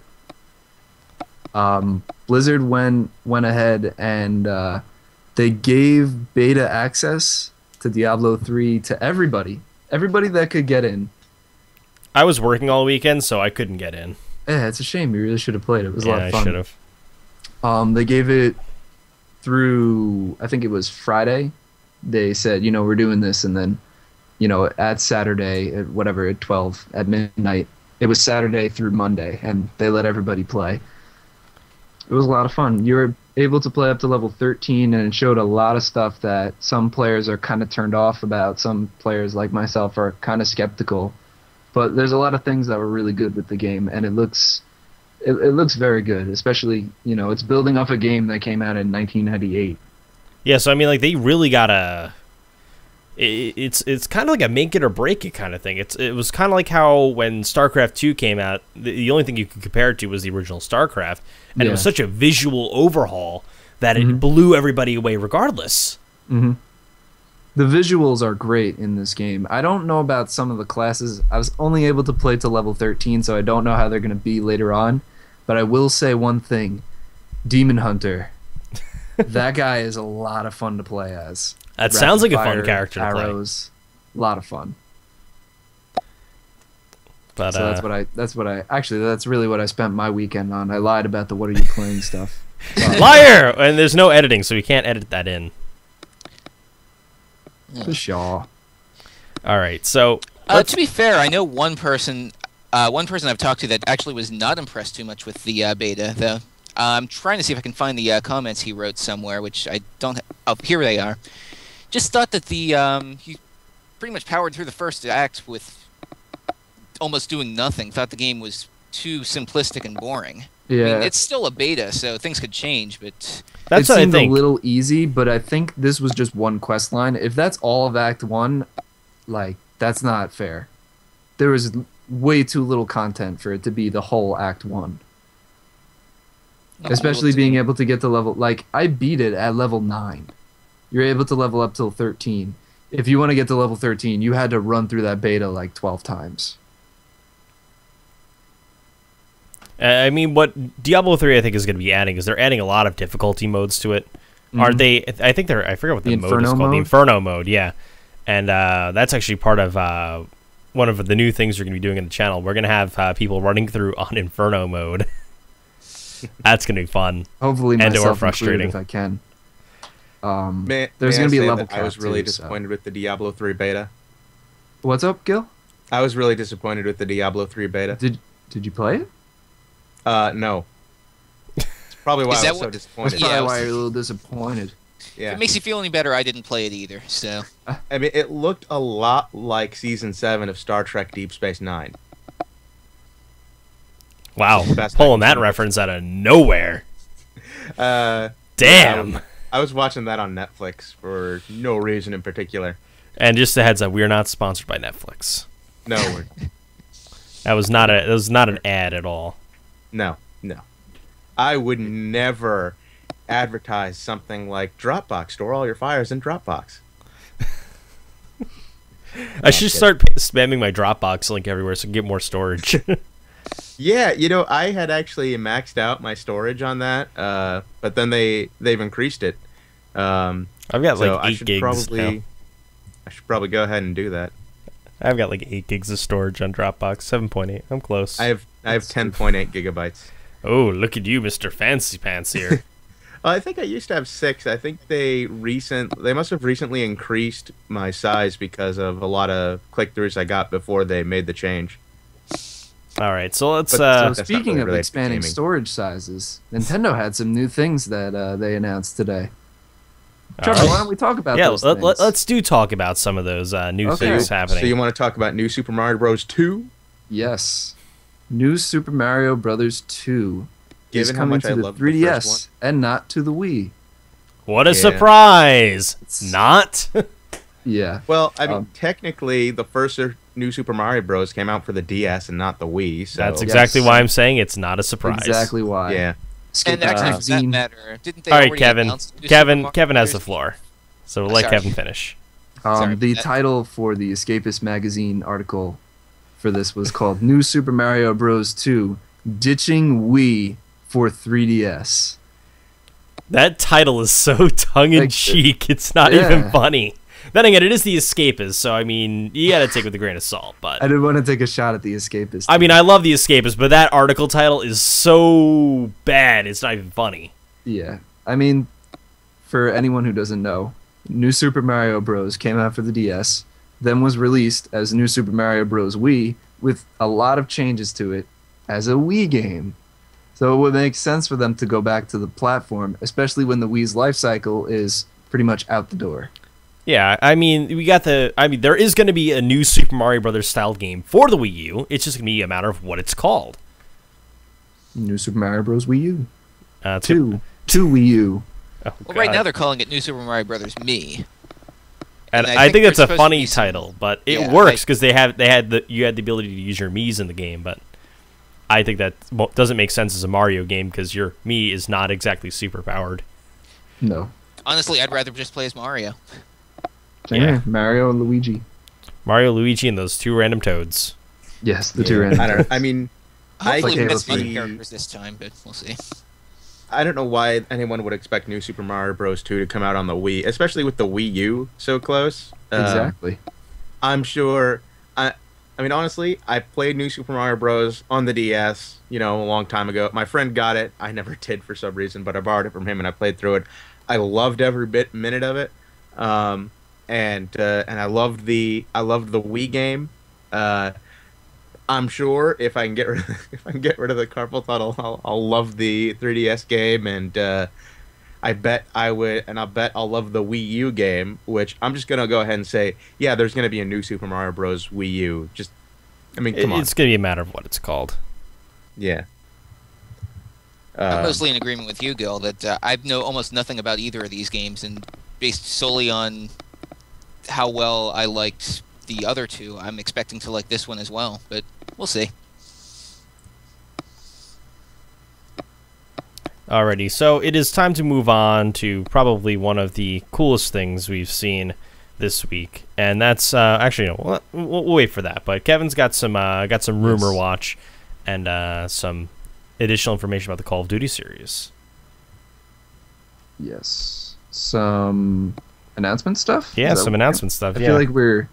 Blizzard went ahead and they gave beta access to Diablo 3 to everybody that could get in. I was working all weekend, so I couldn't get in. Yeah, it's a shame. You really should have played it. It was a lot of fun. I should have. They gave it through, I think it was Friday. They said, we're doing this, and then, at Saturday, at 12, at midnight, it was Saturday through Monday, and they let everybody play. It was a lot of fun. You were able to play up to level 13, and it showed a lot of stuff that some players are kind of turned off about. Some players, like myself, are kind of skeptical. But there's a lot of things that were really good with the game, and it looks very good, especially, it's building off a game that came out in 1998. Yeah, so I mean, like, they really got it's kind of like a make it or break it kind of thing. It was kind of like how when StarCraft 2 came out, the only thing you could compare it to was the original StarCraft, and it was such a visual overhaul that it blew everybody away regardless. Mm-hmm. The visuals are great in this game. I don't know about some of the classes. I was only able to play to level 13, so I don't know how they're going to be later on. But I will say one thing. Demon Hunter. That guy is a lot of fun to play as. That sounds like a fun character to play. Arrows. A lot of fun. But, so that's really what I spent my weekend on. I lied about the what are you playing stuff. Liar! And there's no editing, so we can't edit that in. For sure. All right, so To be fair, I know one person I've talked to that actually was not impressed too much with the beta, though. I'm trying to see if I can find the comments he wrote somewhere, which I don't. Oh, here they are. Just thought that he pretty much powered through the first act with almost doing nothing. Thought the game was too simplistic and boring. Yeah, I mean, it's still a beta, so things could change, but that's it what I seemed think. a little easy, but I think this was just one quest line. If that's all of Act 1, like, that's not fair. There was way too little content for it to be the whole Act 1. Especially being able to get to level... Like, I beat it at level 9. You're able to level up till 13. If you want to get to level 13, you had to run through that beta like 12 times. I mean, what Diablo 3 I think is going to be adding is they're adding a lot of difficulty modes to it. Aren't they? I think they're. I forget what the mode is Inferno called. mode? The Inferno mode, yeah. And that's actually part of one of the new things we're going to be doing in the channel. We're going to have people running through on Inferno mode. That's going to be fun. Hopefully And or myself frustrating. included if I can. There's gonna be a level that I cap was really too, so. disappointed with the Diablo 3 beta. What's up, Gil? I was really disappointed with the Diablo 3 beta. Did you play it? No. It's probably why Is I that was so what- disappointed. That's probably Yeah, why you're a little disappointed. if Yeah. it makes you feel any better, I didn't play it either. So I mean, it looked a lot like Season 7 of Star Trek Deep Space Nine. Wow, Best I pulling can that think. reference out of nowhere. Damn. I was watching that on Netflix for no reason in particular. And just a heads up, we are not sponsored by Netflix. No, That was not an ad at all. no. I would never advertise something like Dropbox. Store all your files in Dropbox. I should start spamming my Dropbox link everywhere so I can get more storage. Yeah, I had actually maxed out my storage on that, but then they've increased it. I've got So like 8 gigs now. I should probably go ahead and do that. I've got like 8 gigs of storage on Dropbox. 7.8. I'm close. I have 10.8 gigabytes. Oh, look at you, Mr. Fancy Pants here. I think I used to have 6. I think they must have recently increased my size because of a lot of click-throughs I got before they made the change. All right, so let's. But- So That's not speaking really of related to expanding gaming. storage sizes, Nintendo had some new things that they announced today. All Trevor, right. why don't we talk about Yeah, those things? let's do talk about some of those new Okay. things So happening. you want to talk about New Super Mario Bros. 2? Yes. New Super Mario Brothers 2 is Given how coming much to I the loved the first 3DS and not to the Wii. What a Yeah. surprise! Not. Yeah. Well, I mean, Um, technically, the first New Super Mario Bros. Came out for the DS and not the Wii. So That's exactly Yes. why I'm saying it's not a surprise. Exactly why. Yeah. Skip and actually, for that Zine. matter, didn't they All right, already Kevin. announce New Super Kevin Mario has the Brothers? floor. So we'll let Sorry. Kevin finish. Sorry The about that. title for the Escapist magazine article for this was called New Super Mario Bros. 2 Ditching Wii for 3DS. That title is so tongue in cheek. It's not Yeah. even funny. Then again, it is the Escapist, so I mean, you got to take it with a grain of salt. But I didn't want to take a shot at the Escapist. I mean, I love the Escapist, but that article title is so bad, it's not even funny. Yeah. I mean, for anyone who doesn't know, New Super Mario Bros. Came out for the DS, then was released as New Super Mario Bros. Wii with a lot of changes to it as a Wii game. So it would make sense for them to go back to the platform, especially when the Wii's life cycle is pretty much out the door. Yeah, I mean, there is going to be a new Super Mario Brothers style game for the Wii U. It's just going to be a matter of what it's called. New Super Mario Bros. Wii U. It's 2 Wii U. Oh, Well, right God. now they're calling it New Super Mario Brothers Me. And and I I think think that's there's a supposed to funny be some- title, but it Yeah, works because you had the ability to use your Mii's in the game. But I think that doesn't make sense as a Mario game because your Mii is not exactly super powered. No. Honestly, I'd rather just play as Mario. Same Yeah. here. Mario and Luigi. Mario, Luigi, and those 2 random toads. Yes, the two I random. don't. I mean, Hopefully, Okay, we get let's some other see. characters this time, but we'll see. I don't know why anyone would expect New Super Mario Bros. 2 to come out on the Wii, especially with the Wii U so close. Exactly. I'm sure. I mean, honestly, I played New Super Mario Bros. On the DS, a long time ago. My friend got it. I never did for some reason, but I borrowed it from him and I played through it. I loved every minute of it. and I loved the Wii game. I'm sure if I can get rid of the carpal tunnel, I'll love the 3DS game, and I bet I would, and I'll love the Wii U game. Which I'm just gonna go ahead and say, yeah, there's gonna be a new Super Mario Bros. Wii U. Just, I mean, come on. It's gonna be a matter of what it's called. Yeah. I'm mostly in agreement with you, Gil, that I know almost nothing about either of these games, and based solely on how well I liked the other two, I'm expecting to like this one as well, but we'll see. Alrighty, so it is time to move on to probably one of the coolest things we've seen this week, and that's actually no, we'll wait for that. But Kevin's got some rumor watch and some additional information about the Call of Duty series. Yes. Some announcement stuff? Yeah, some announcement stuff. I feel like we're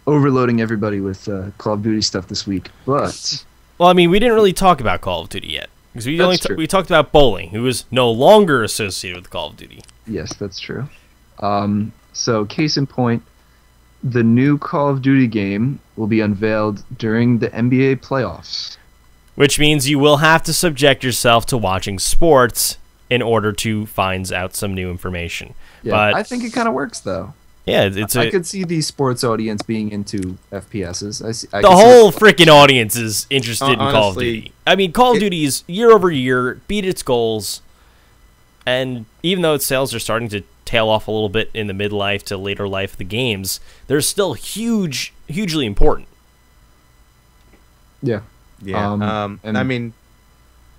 overloading everybody with Call of Duty stuff this week, but... Well, I mean, we didn't really talk about Call of Duty yet. Because we talked about bowling, who is no longer associated with Call of Duty. Yes, that's true. So, case in point, the new Call of Duty game will be unveiled during the NBA playoffs. Which means you will have to subject yourself to watching sports in order to find out some new information. Yeah, but I think it kind of works, though. Yeah, I could see the sports audience being into FPSs. The whole freaking audience is interested in Call of Duty. I mean, Call of Duty is year over year beat its goals, and even though its sales are starting to tail off a little bit in the midlife to later life of the games, they're still hugely important. Yeah. Yeah. And I mean,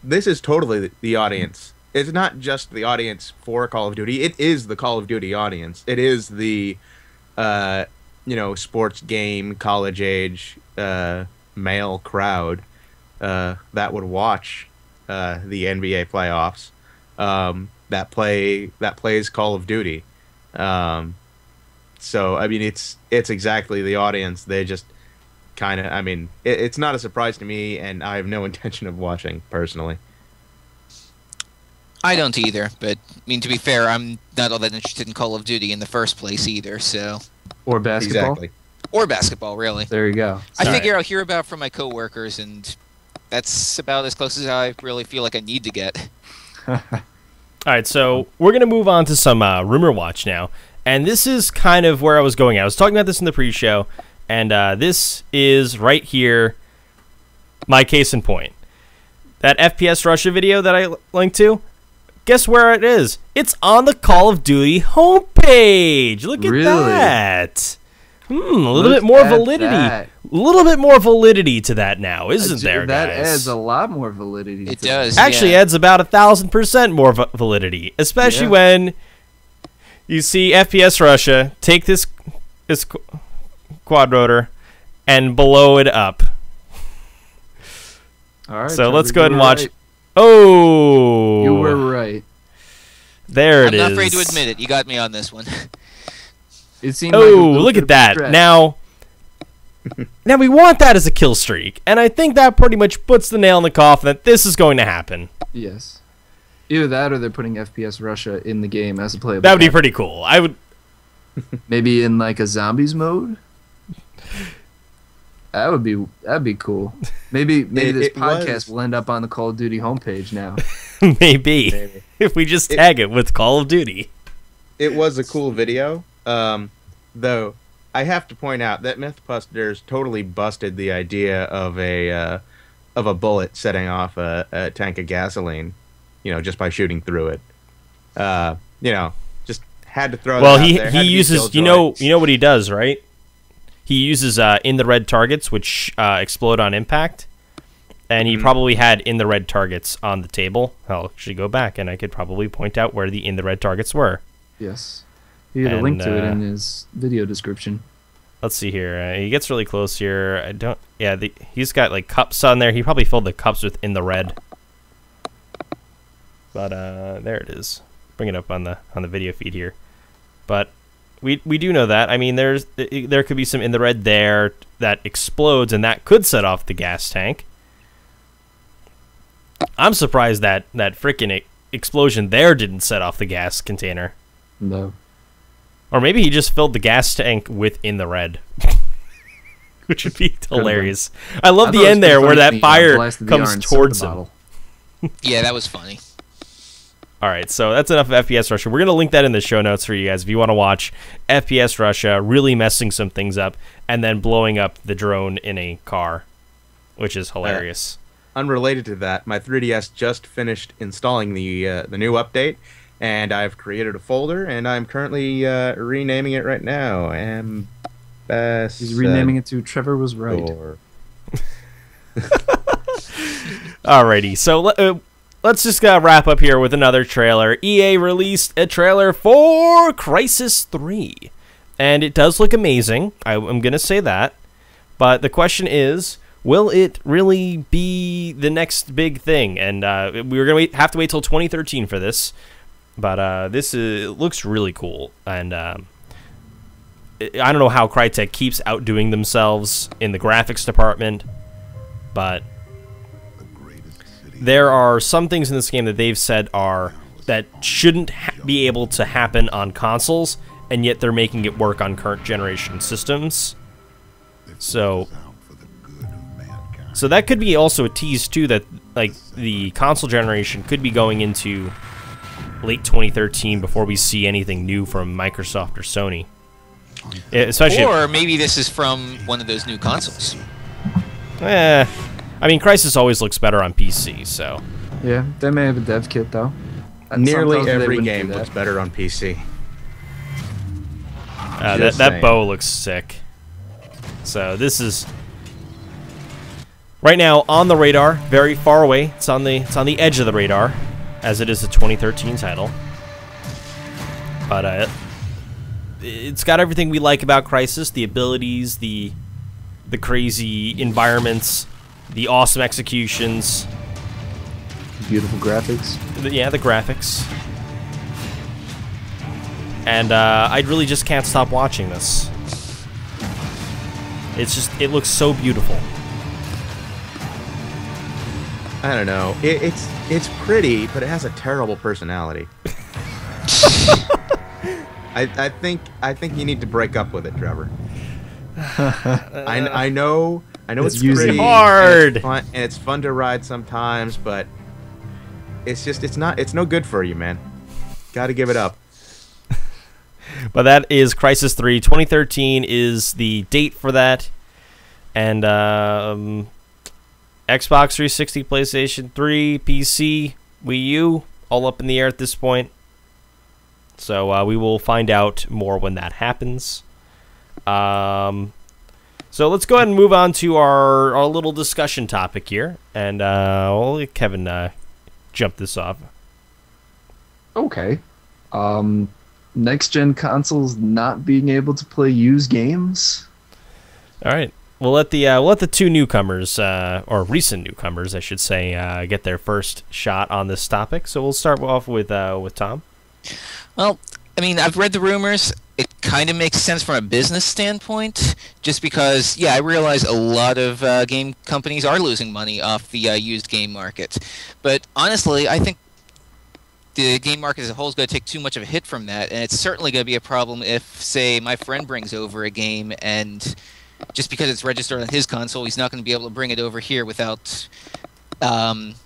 this is totally the audience. It's not just the audience for Call of Duty. It is the Call of Duty audience. It is the, sports game, college age, male crowd that would watch the NBA playoffs. That plays Call of Duty. So I mean, it's exactly the audience. They just kind of. I mean, it's not a surprise to me, and I have no intention of watching personally. I don't either, but I mean, to be fair, I'm not all that interested in Call of Duty in the first place either, so... Or basketball? Exactly. Or basketball, really. There you go. I figure I'll hear about from my coworkers, and that's about as close as I really feel like I need to get. Alright, so we're going to move on to some Rumor Watch now, and this is kind of where I was going. I was talking about this in the pre-show, and this is right here, my case in point. That FPS Russia video that I linked to, guess where it is? It's on the Call of Duty homepage. Look at that. A little bit more validity. A little bit more validity to that now, isn't there, guys? That adds a lot more validity. It does. Actually adds about 1,000% more validity, especially when you see FPS Russia take this quad rotor and blow it up. All right. So let's go ahead and watch. Right. Oh! You were right. There it is. I'm not afraid to admit it. You got me on this one. It seemed look at that. Now we want that as a kill streak, and I think that pretty much puts the nail in the coffin that this is going to happen. Yes. Either that or they're putting FPS Russia in the game as a playable. That would be pretty cool. I would... Maybe in like a zombies mode? That'd be cool. Maybe this podcast will end up on the Call of Duty homepage now. Maybe. If we just tag it with Call of Duty. It was a cool video, though. I have to point out that Mythbusters totally busted the idea of a bullet setting off a tank of gasoline, just by shooting through it. Just had to throw. Well, that out there. he uses. You know what he does, right? He uses in the red targets, which explode on impact, and he probably had in the red targets on the table. I'll actually go back, and I could probably point out where the in the red targets were. Yes, he had a link to it in his video description. Let's see here. He gets really close here. I don't. Yeah, he's got like cups on there. He probably filled the cups with in the red. But there it is. Bring it up on the video feed here. But. We do know that. I mean, there could be some in the red there that explodes, and that could set off the gas tank. I'm surprised that frickin' explosion there didn't set off the gas container. No. Or maybe he just filled the gas tank within the red. Which would be hilarious. I love the end there where that fire comes towards him. Yeah, that was funny. All right, so that's enough of FPS Russia. We're going to link that in the show notes for you guys if you want to watch FPS Russia really messing some things up and then blowing up the drone in a car, which is hilarious. Unrelated to that, my 3DS just finished installing the new update, and I've created a folder, and I'm currently renaming it right now. He's renaming it to Trevor Was Right. Alrighty, so let's just wrap up here with another trailer. EA released a trailer for Crysis 3, and it does look amazing. I'm going to say that, but the question is, will it really be the next big thing? And we're going to have to wait till 2013 for this, but it looks really cool, and I don't know how Crytek keeps outdoing themselves in the graphics department, but there are some things in this game that they've said that shouldn't be able to happen on consoles, and yet they're making it work on current generation systems. So that could be also a tease too, that like the console generation could be going into late 2013 before we see anything new from Microsoft or Sony. Especially or maybe this is from one of those new consoles. I mean, Crysis always looks better on PC, so... Yeah, they may have a dev kit, though. And nearly every game looks better on PC. That bow looks sick. So this is... Right now, on the radar, very far away. It's on the edge of the radar, as it is a 2013 title. But it's got everything we like about Crysis: the abilities, the crazy environments, the awesome executions, beautiful graphics. Yeah, the graphics. And I really just can't stop watching this. It looks so beautiful. I don't know. It's pretty, but it has a terrible personality. I think you need to break up with it, Trevor. I know it's pretty hard, and it's fun to ride sometimes, but it's no good for you, man. Got to give it up. But that is Crysis 3. 2013 is the date for that, and Xbox 360, PlayStation 3, PC, Wii U, all up in the air at this point. So we will find out more when that happens. So let's go ahead and move on to our little discussion topic here, and we'll let Kevin jump this off. Okay. Next-gen consoles not being able to play used games. All right. We'll let the two newcomers, or recent newcomers, I should say, get their first shot on this topic. So we'll start off with Tom. Well, I mean, I've read the rumors. It kind of makes sense from a business standpoint, just because, yeah, I realize a lot of game companies are losing money off the used game market. But honestly, I think the game market as a whole is going to take too much of a hit from that, and it's certainly going to be a problem if, say, my friend brings over a game and just because it's registered on his console, he's not going to be able to bring it over here without some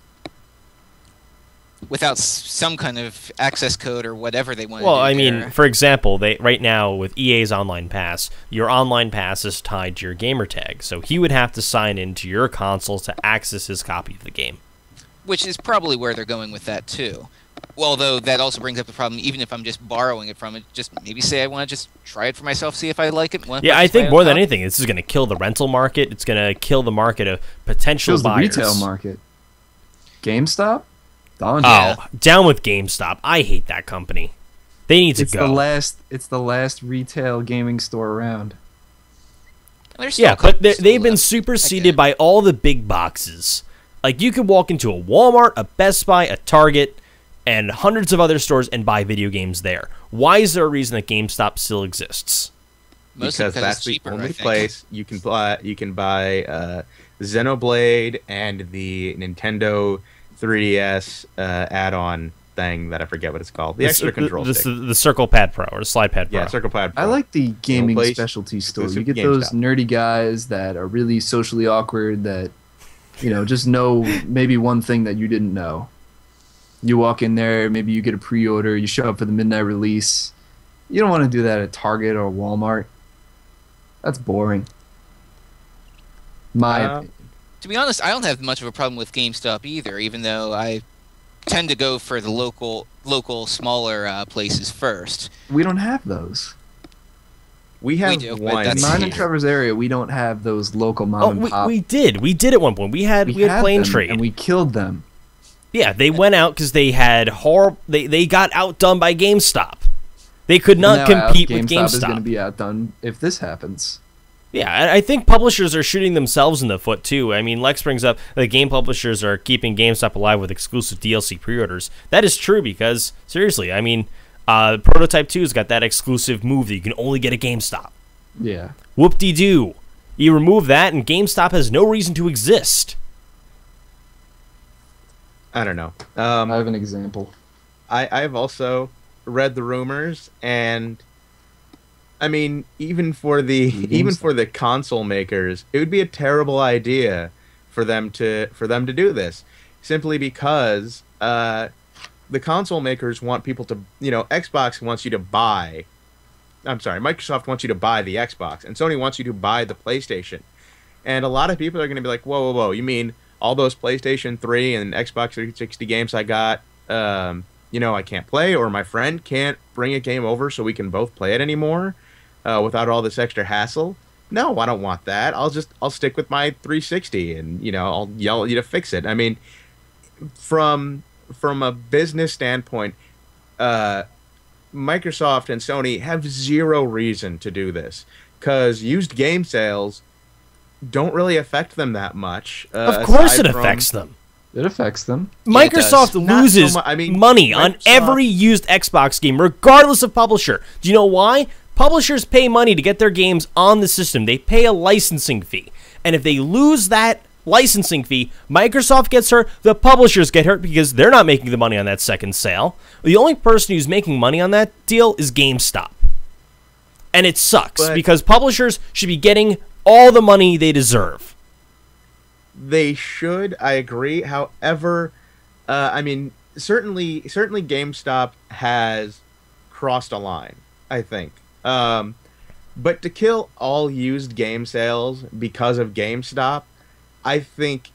kind of access code or whatever they want to do. Well, I mean, for example, right now with EA's Online Pass, your Online Pass is tied to your gamer tag, so he would have to sign into your console to access his copy of the game. Which is probably where they're going with that, too. Well, although that also brings up the problem, even if I'm just borrowing it from it, just maybe say I want to just try it for myself, see if I like it. Yeah, I think more than anything, this is going to kill the rental market. It's going to kill the market of potential buyers. The retail market. GameStop? Down with GameStop. I hate that company. They need to go. It's the last retail gaming store around. Yeah, but they've been superseded by all the big boxes. Like, you could walk into a Walmart, a Best Buy, a Target, and hundreds of other stores and buy video gaams there. Why is there a reason that GameStop still exists? Because that's the only place you can buy Xenoblade and the Nintendo 3DS add-on thing that I forget what it's called. The extra control stick. The Circle Pad Pro or the Slide Pad Pro. Yeah, Circle Pad Pro. I like the gaming place specialty store. You exclusive get those GameStop. nerdy guys that are really socially awkward that, just know maybe one thing that you didn't know. You walk in there, maybe you get a pre-order, you show up for the midnight release. You don't want to do that at Target or Walmart. That's boring. My opinion. To be honest, I don't have much of a problem with GameStop either, even though I tend to go for the local, smaller places first. We don't have those. We have do, but one. that's- Mine and Trevor's area, we don't have those local mom and pop. we did at one point. We had Plane them, Trade, and we killed them. Yeah, they went out because they had They got outdone by GameStop. They could not compete with GameStop is going to GameStop. be outdone if this happens. Yeah, I think publishers are shooting themselves in the foot too. I mean, Lex brings up that game publishers are keeping GameStop alive with exclusive DLC pre-orders. That is true because seriously, I mean, Prototype 2's got that exclusive move that you can only get at GameStop. Yeah. Whoop-de-doo. You remove that, and GameStop has no reason to exist. I don't know. I have an example. I've also read the rumors, and I mean, even for the console makers, it would be a terrible idea for them to do this, simply because the console makers want people to, Xbox wants you to buy. I'm sorry, Microsoft wants you to buy the Xbox, and Sony wants you to buy the PlayStation. And a lot of people are going to be like, whoa, whoa, whoa, you mean all those PlayStation 3 and Xbox 360 games I got, I can't play, or my friend can't bring a game over so we can both play it anymore without all this extra hassle? No, I don't want that. I'll stick with my 360 and, I'll yell at you to fix it. I mean, from a business standpoint, Microsoft and Sony have zero reason to do this because used game sales don't really affect them that much. Of course it affects them. It affects them. Microsoft loses money on every used Xbox game, regardless of publisher. Do you know why? Publishers pay money to get their games on the system. They pay a licensing fee. And if they lose that licensing fee, Microsoft gets hurt, the publishers get hurt because they're not making the money on that second sale. The only person who's making money on that deal is GameStop. And it sucks because publishers should be getting all the money they deserve. They should, I agree. However, I mean, certainly GameStop has crossed a line, I think. But to kill all used game sales because of GameStop, I think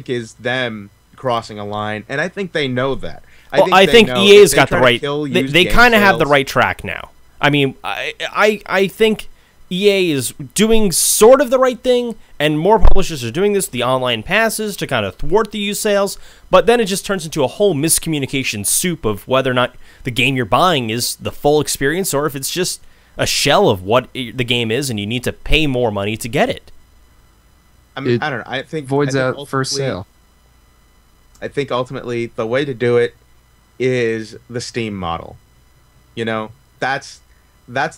is them crossing a line, and I think they know that. I think EA's got the right. They kind of have the right track now. I mean, I think EA is doing sort of the right thing, and more publishers are doing this, the online passes, to kind of thwart the used sales, but then it just turns into a whole miscommunication soup of whether or not the game you're buying is the full experience, or if it's just a shell of what the game is, and you need to pay more money to get it. I mean, I don't know. I think voids out first sale. I think ultimately the way to do it is the Steam model. That's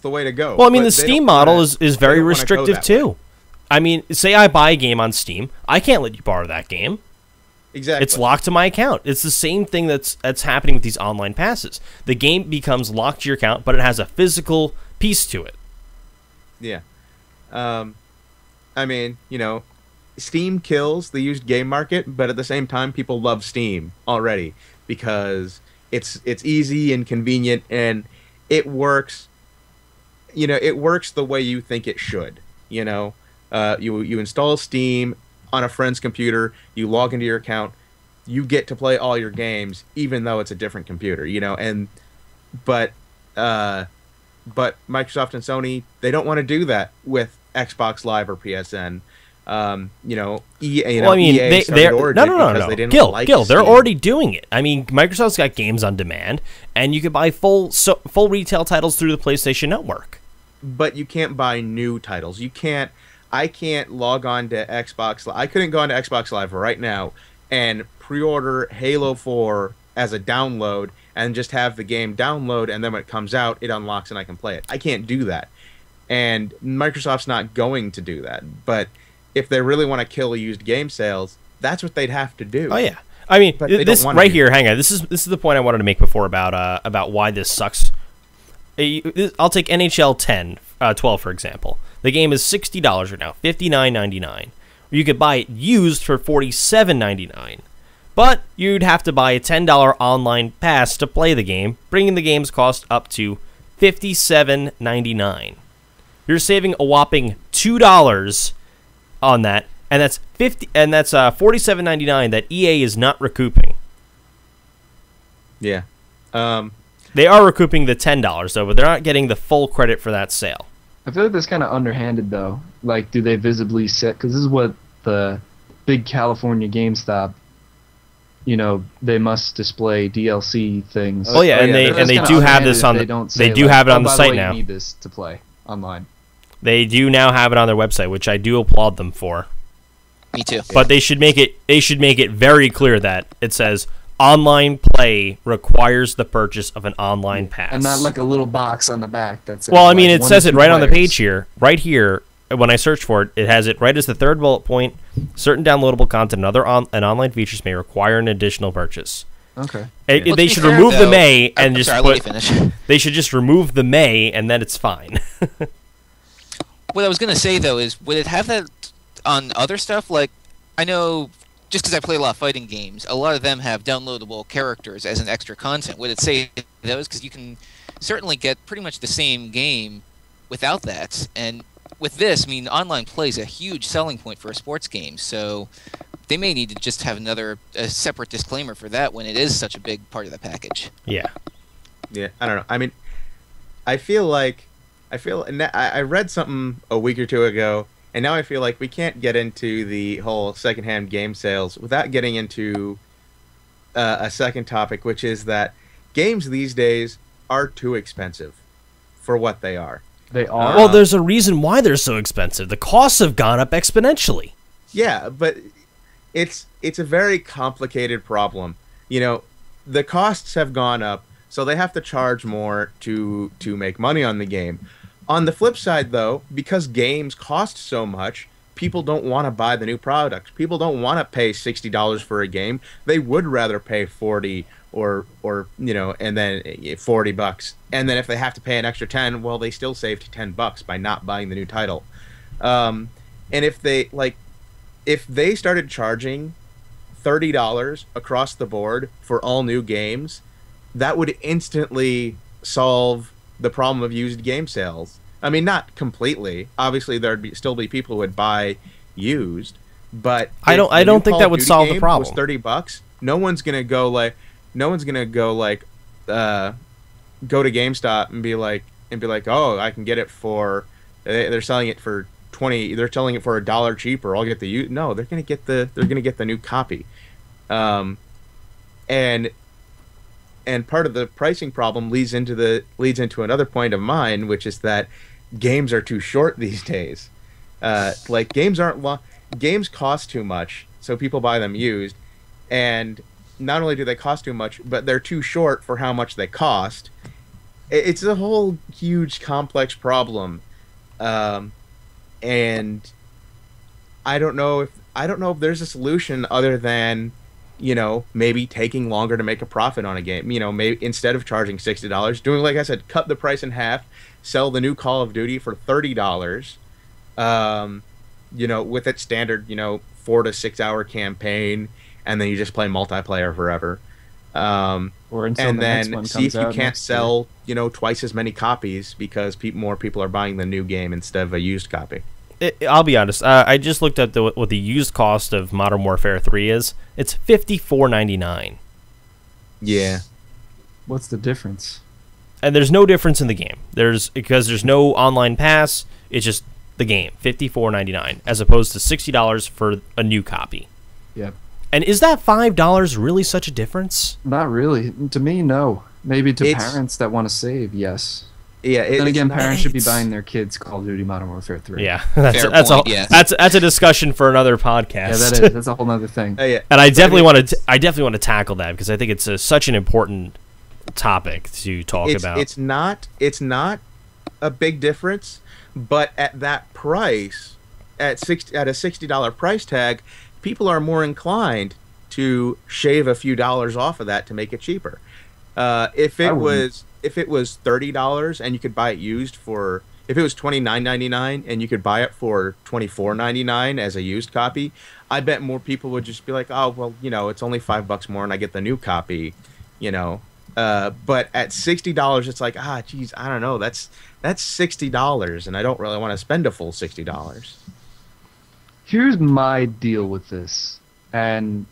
the way to go. Well, I mean, the Steam model is very restrictive too. I mean, say I buy a game on Steam, I can't let you borrow that game. Exactly. It's locked to my account. It's the same thing that's happening with these online passes. The game becomes locked to your account, but it has a physical piece to it. Yeah. I mean, Steam kills the used game market, but at the same time, people love Steam already because it's easy and convenient, and it works. It works the way you think it should. You install Steam on a friend's computer, you log into your account, you get to play all your games, even though it's a different computer. But Microsoft and Sony, they don't want to do that with Xbox Live or PSN. EA. Well, I mean, EA they're no. Gil, they're already doing it. I mean, Microsoft's got games on demand, and you can buy full retail titles through the PlayStation Network. But you can't buy new titles. I can't log on to Xbox. I couldn't go on to Xbox Live right now and pre-order Halo 4 as a download and just have the game download, and then when it comes out, it unlocks and I can play it. I can't do that. And Microsoft's not going to do that. But if they really want to kill used game sales, that's what they'd have to do. Oh, yeah. I mean, But they this don't wanna right do here. Hang on. This is the point I wanted to make before about why this sucks. I'll take NHL 12 for example. The game is $60 right now, $59.99. You could buy it used for $47.99, but you'd have to buy a $10 online pass to play the game, bringing the game's cost up to $57.99. You're saving a whopping $2 on that, and that's $47.99 that EA is not recouping. Yeah. They are recouping the $10 though, but they're not getting the full credit for that sale. I feel like that's kind of underhanded though. Like, do they visibly set? Because this is what the big California GameStop, they must display DLC things. Oh yeah, and That's they kinda do have this on. they do have it on the by site way, now. You need this to play online. They do now have it on their website, which I do applaud them for. Me too. But they should make it very clear that it says online play requires the purchase of an online pass. And not like a little box on the back that says. Well, I mean, like, it 1 says to it 2 right on the players. page here. Right here, when I search for it, it has it right as the third bullet point. Certain downloadable content and online features may require an additional purchase. Okay. They Well, to be should fair, remove the though- may and I'm just sorry, I'll let put. you finish. They should just remove the may and then it's fine. What I was gonna say though is, would it have that on other stuff? Like, I know, just because I play a lot of fighting games, a lot of them have downloadable characters as an extra content. Would it say those? Because you can certainly get pretty much the same game without that. And with this, I mean, online play is a huge selling point for a sports game. So they may need to just have a separate disclaimer for that when it is such a big part of the package. Yeah. Yeah, I don't know. I mean, I read something a week or two ago, and now I feel like we can't get into the whole secondhand game sales without getting into a second topic, which is that games these days are too expensive for what they are. They are. Well, there's a reason why they're so expensive. The costs have gone up exponentially. Yeah, but it's a very complicated problem. The costs have gone up, so they have to charge more to make money on the game. On the flip side, though, because games cost so much, people don't want to buy the new products. People don't want to pay $60 for a game. They would rather pay $40 or and then $40. And then if they have to pay an extra 10, well, they still saved $10 by not buying the new title. And if they started charging $30 across the board for all new games, that would instantly solve the problem of used game sales. I mean, not completely. Obviously, there'd still be people who would buy used, but I don't think that would solve the problem. Was $30? No one's gonna go go to GameStop and be like, oh, I can get it for. They're selling it for 20. They're selling it for $1 cheaper. I'll get the used. No, they're gonna get the new copy, and part of the pricing problem leads into another point of mine, which is that games are too short these days. Games cost too much, so people buy them used, and not only do they cost too much, but they're too short for how much they cost. It's a whole huge complex problem, and I don't know if there's a solution other than maybe taking longer to make a profit on a game. Maybe instead of charging $60, doing, like I said, cut the price in half, sell the new Call of Duty for $30, with its standard, 4 to 6 hour campaign, and then you just play multiplayer forever. Or until and the next then one see if comes you out can't next sell, twice as many copies because more people are buying the new game instead of a used copy. I'll be honest. I just looked at what the used cost of Modern Warfare 3 is. It's $54.99. Yeah. What's the difference? And there's no difference in the game. Because there's no online pass. It's just the game, $54.99, as opposed to $60 for a new copy. Yep. And is that $5 really such a difference? Not really. To me, no. Maybe to It's- parents that want to save, yes. Yeah. Then again, it's- parents should be buying their kids Call of Duty Modern Warfare 3. Yeah, that's point, yes. that's a discussion for another podcast. Yeah, that is. That's a whole other thing. yeah. And I definitely want to tackle that because I think it's such an important topic to talk about. It's not a big difference, but at that price, at a $60 price tag, people are more inclined to shave a few dollars off of that to make it cheaper. If it was $30 and you could buy it used for, if it was $29.99 and you could buy it for $24.99 as a used copy, I bet more people would just be like, oh well, you know, it's only $5 more and I get the new copy, you know. But at $60, it's like, geez, I don't know, that's $60 and I don't really want to spend a full $60. Here's my deal with this, and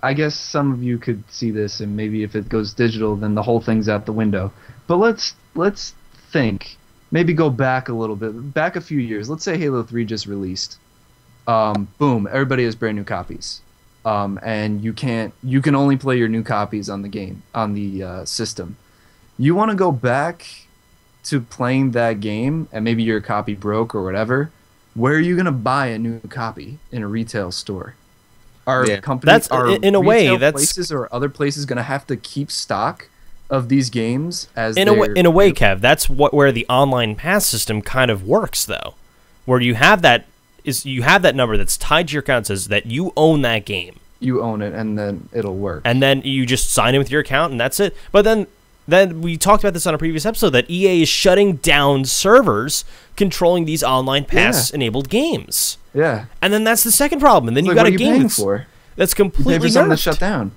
I guess some of you could see this, and maybe if it goes digital, then the whole thing's out the window. But let's think. Maybe go back a little bit, back a few years. Let's say Halo 3 just released. Boom! Everybody has brand new copies, and you can only play your new copies on the game, on the system. You want to go back to playing that game, and maybe your copy broke or whatever. Where are you gonna buy a new copy in a retail store? Are companies, in a way, places or other places gonna have to keep stock of these games as in a way, Kev? That's where the online pass system kind of works, though, where you have that number that's tied to your account, says that you own that game. You own it, and then it'll work. And then you just sign in with your account, and that's it. But then we talked about this on a previous episode, that EA is shutting down servers controlling these online pass-enabled games. Yeah. And then that's the second problem. And then you got a game that's completely something to shut down.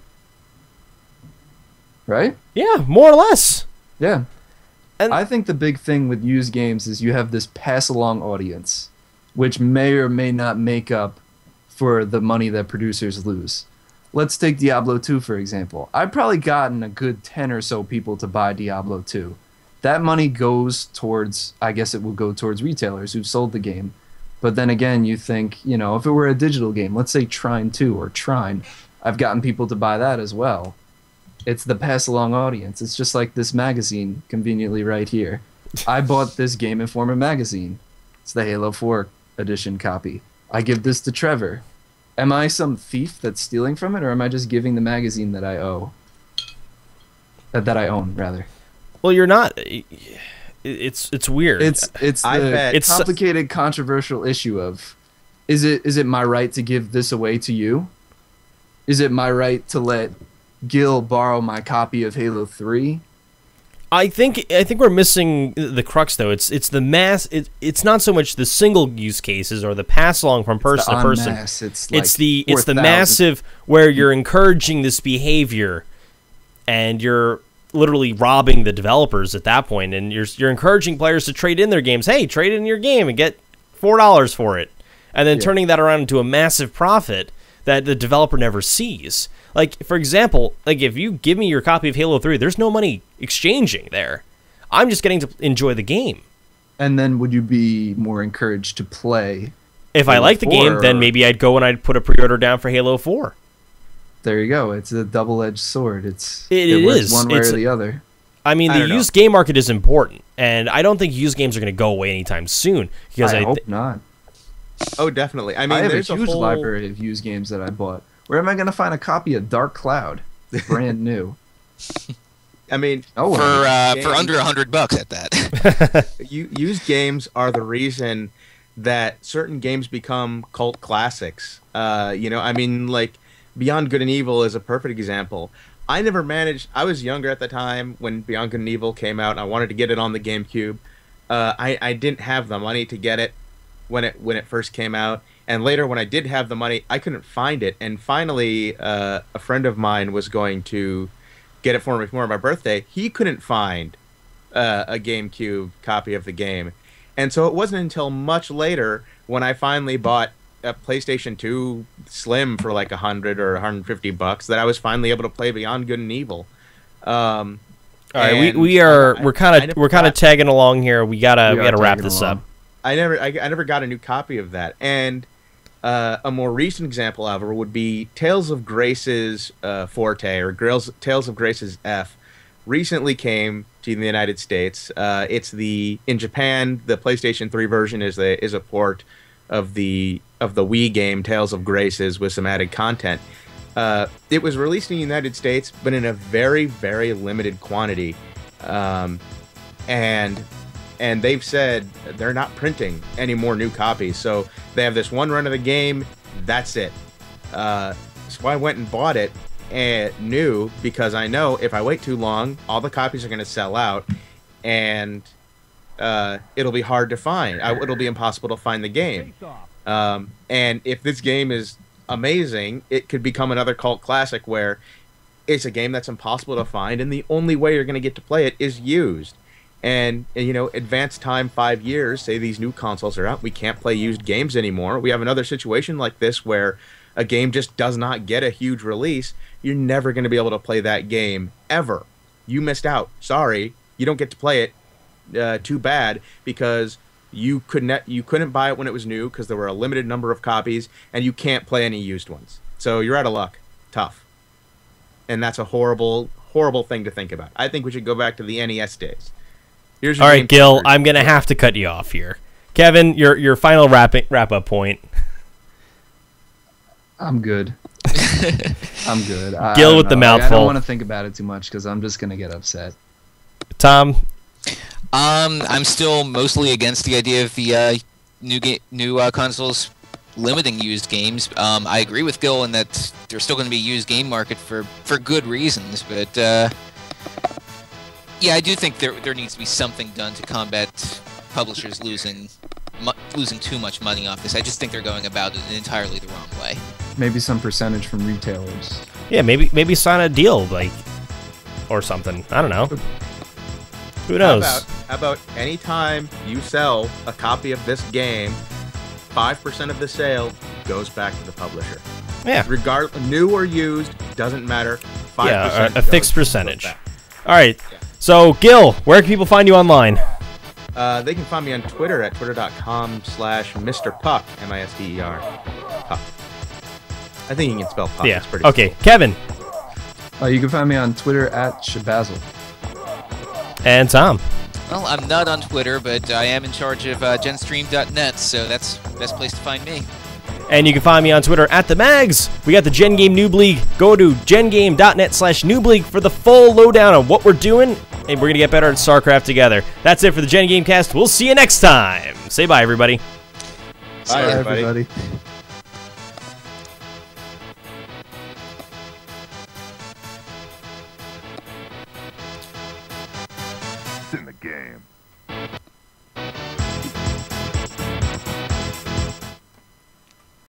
Right? Yeah, more or less. Yeah. And I think the big thing with used games is you have this pass-along audience, which may or may not make up for the money that producers lose. Let's take Diablo 2, for example. I've probably gotten a good 10 or so people to buy Diablo 2. That money goes towards, I guess it will go towards retailers who've sold the game. But then again, you think, you know, if it were a digital game, let's say Trine 2 or Trine, I've gotten people to buy that as well. It's the pass-along audience. It's just like this magazine, conveniently right here. I bought this Game Informer magazine. It's the Halo 4 edition copy. I give this to Trevor. Am I some thief that's stealing from it, or am I just giving the magazine that I owe? That I own, rather. Well, you're not. It's weird. It's the complicated, controversial issue of, is it my right to give this away to you? Is it my right to let Gil borrow my copy of Halo 3? I think we're missing the crux, though. It's the mass. It's not so much the single use cases or the pass along from person to person. It's the massive where you're encouraging this behavior, and you're literally robbing the developers at that point, and you're encouraging players to trade in their games. Hey, trade in your game and get $4 for it, and then turning that around into a massive profit that the developer never sees. Like, for example, like if you give me your copy of Halo 3, there's no money exchanging there. I'm just getting to enjoy the game. And then would you be more encouraged to play? If I like the game, then maybe I'd go and I'd put a pre-order down for Halo 4. There you go. It's a double-edged sword. It is one way or the other. I mean, the used game market is important, and I don't think used games are going to go away anytime soon. Because I hope not. Oh, definitely. I mean, I have there's a huge library of used games that I bought. Where am I going to find a copy of Dark Cloud, brand new? I mean, for under $100 at that. Used games are the reason that certain games become cult classics. You know, I mean, like Beyond Good and Evil is a perfect example. I never managed. I was younger at the time when Beyond Good and Evil came out, and I wanted to get it on the GameCube. I didn't have the money to get it when it first came out. And later, when I did have the money, I couldn't find it. And finally, a friend of mine was going to get it for me for my birthday. He couldn't find a GameCube copy of the game. And so it wasn't until much later when I finally bought a PlayStation 2 Slim for like $100 or $150 that I was finally able to play Beyond Good and Evil. All right, we're kind of tagging along here. We gotta wrap this up. I never got a new copy of that. And a more recent example of it would be Tales of Grace's Forte, or Tales of Grace's F. Recently came to the United States. In Japan, the PlayStation 3 version is a port of the Wii game Tales of Grace's with some added content. It was released in the United States, but in a very, very limited quantity. And they've said they're not printing any more new copies. So they have this one run of the game. That's it. So I went and bought it new because I know if I wait too long, all the copies are going to sell out, and it'll be hard to find. It'll be impossible to find the game. And if this game is amazing, it could become another cult classic where it's a game that's impossible to find, and the only way you're going to get to play it is used. And you know, advance time 5 years, say these new consoles are out, we can't play used games anymore. We have another situation like this where a game just does not get a huge release. You're never going to be able to play that game ever. You missed out. Sorry, you don't get to play it. Too bad, because you couldn't buy it when it was new because there were a limited number of copies, and you can't play any used ones. So you're out of luck. Tough. And that's a horrible, horrible thing to think about. I think we should go back to the NES days. Here's your All right, Gil, I'm going to have to cut you off here. Kevin, your final wrap-up point. I'm good. I'm good. Gil with the mouthful. I don't want to think about it too much because I'm just going to get upset. Tom? I'm still mostly against the idea of the new consoles limiting used games. I agree with Gil in that there's still going to be a used game market for good reasons, but yeah, I do think there needs to be something done to combat publishers losing too much money off this. I just think they're going about it entirely the wrong way. Maybe some percentage from retailers. Yeah, maybe sign a deal, like, or something. I don't know. Who knows? How about any time you sell a copy of this game, 5% of the sale goes back to the publisher. Yeah. New or used, doesn't matter. 5% Yeah, a fixed percentage. All right. Yeah. So, Gil, where can people find you online? They can find me on Twitter at twitter.com/Mr. Puck, M-I-S-T-E-R. Puck. I think you can spell Puck. Yeah. It's pretty Okay, cool. Kevin. You can find me on Twitter at Shabazzle. And Tom. Well, I'm not on Twitter, but I am in charge of genstream.net, so that's the best place to find me. And you can find me on Twitter at the Mags. We got the Gen Game Noob League. Go to gengame.net/Noob League for the full lowdown on what we're doing, and we're going to get better at StarCraft together. That's it for the Gen Game Cast. We'll see you next time. Say bye, everybody. Bye, everybody. It's in the game.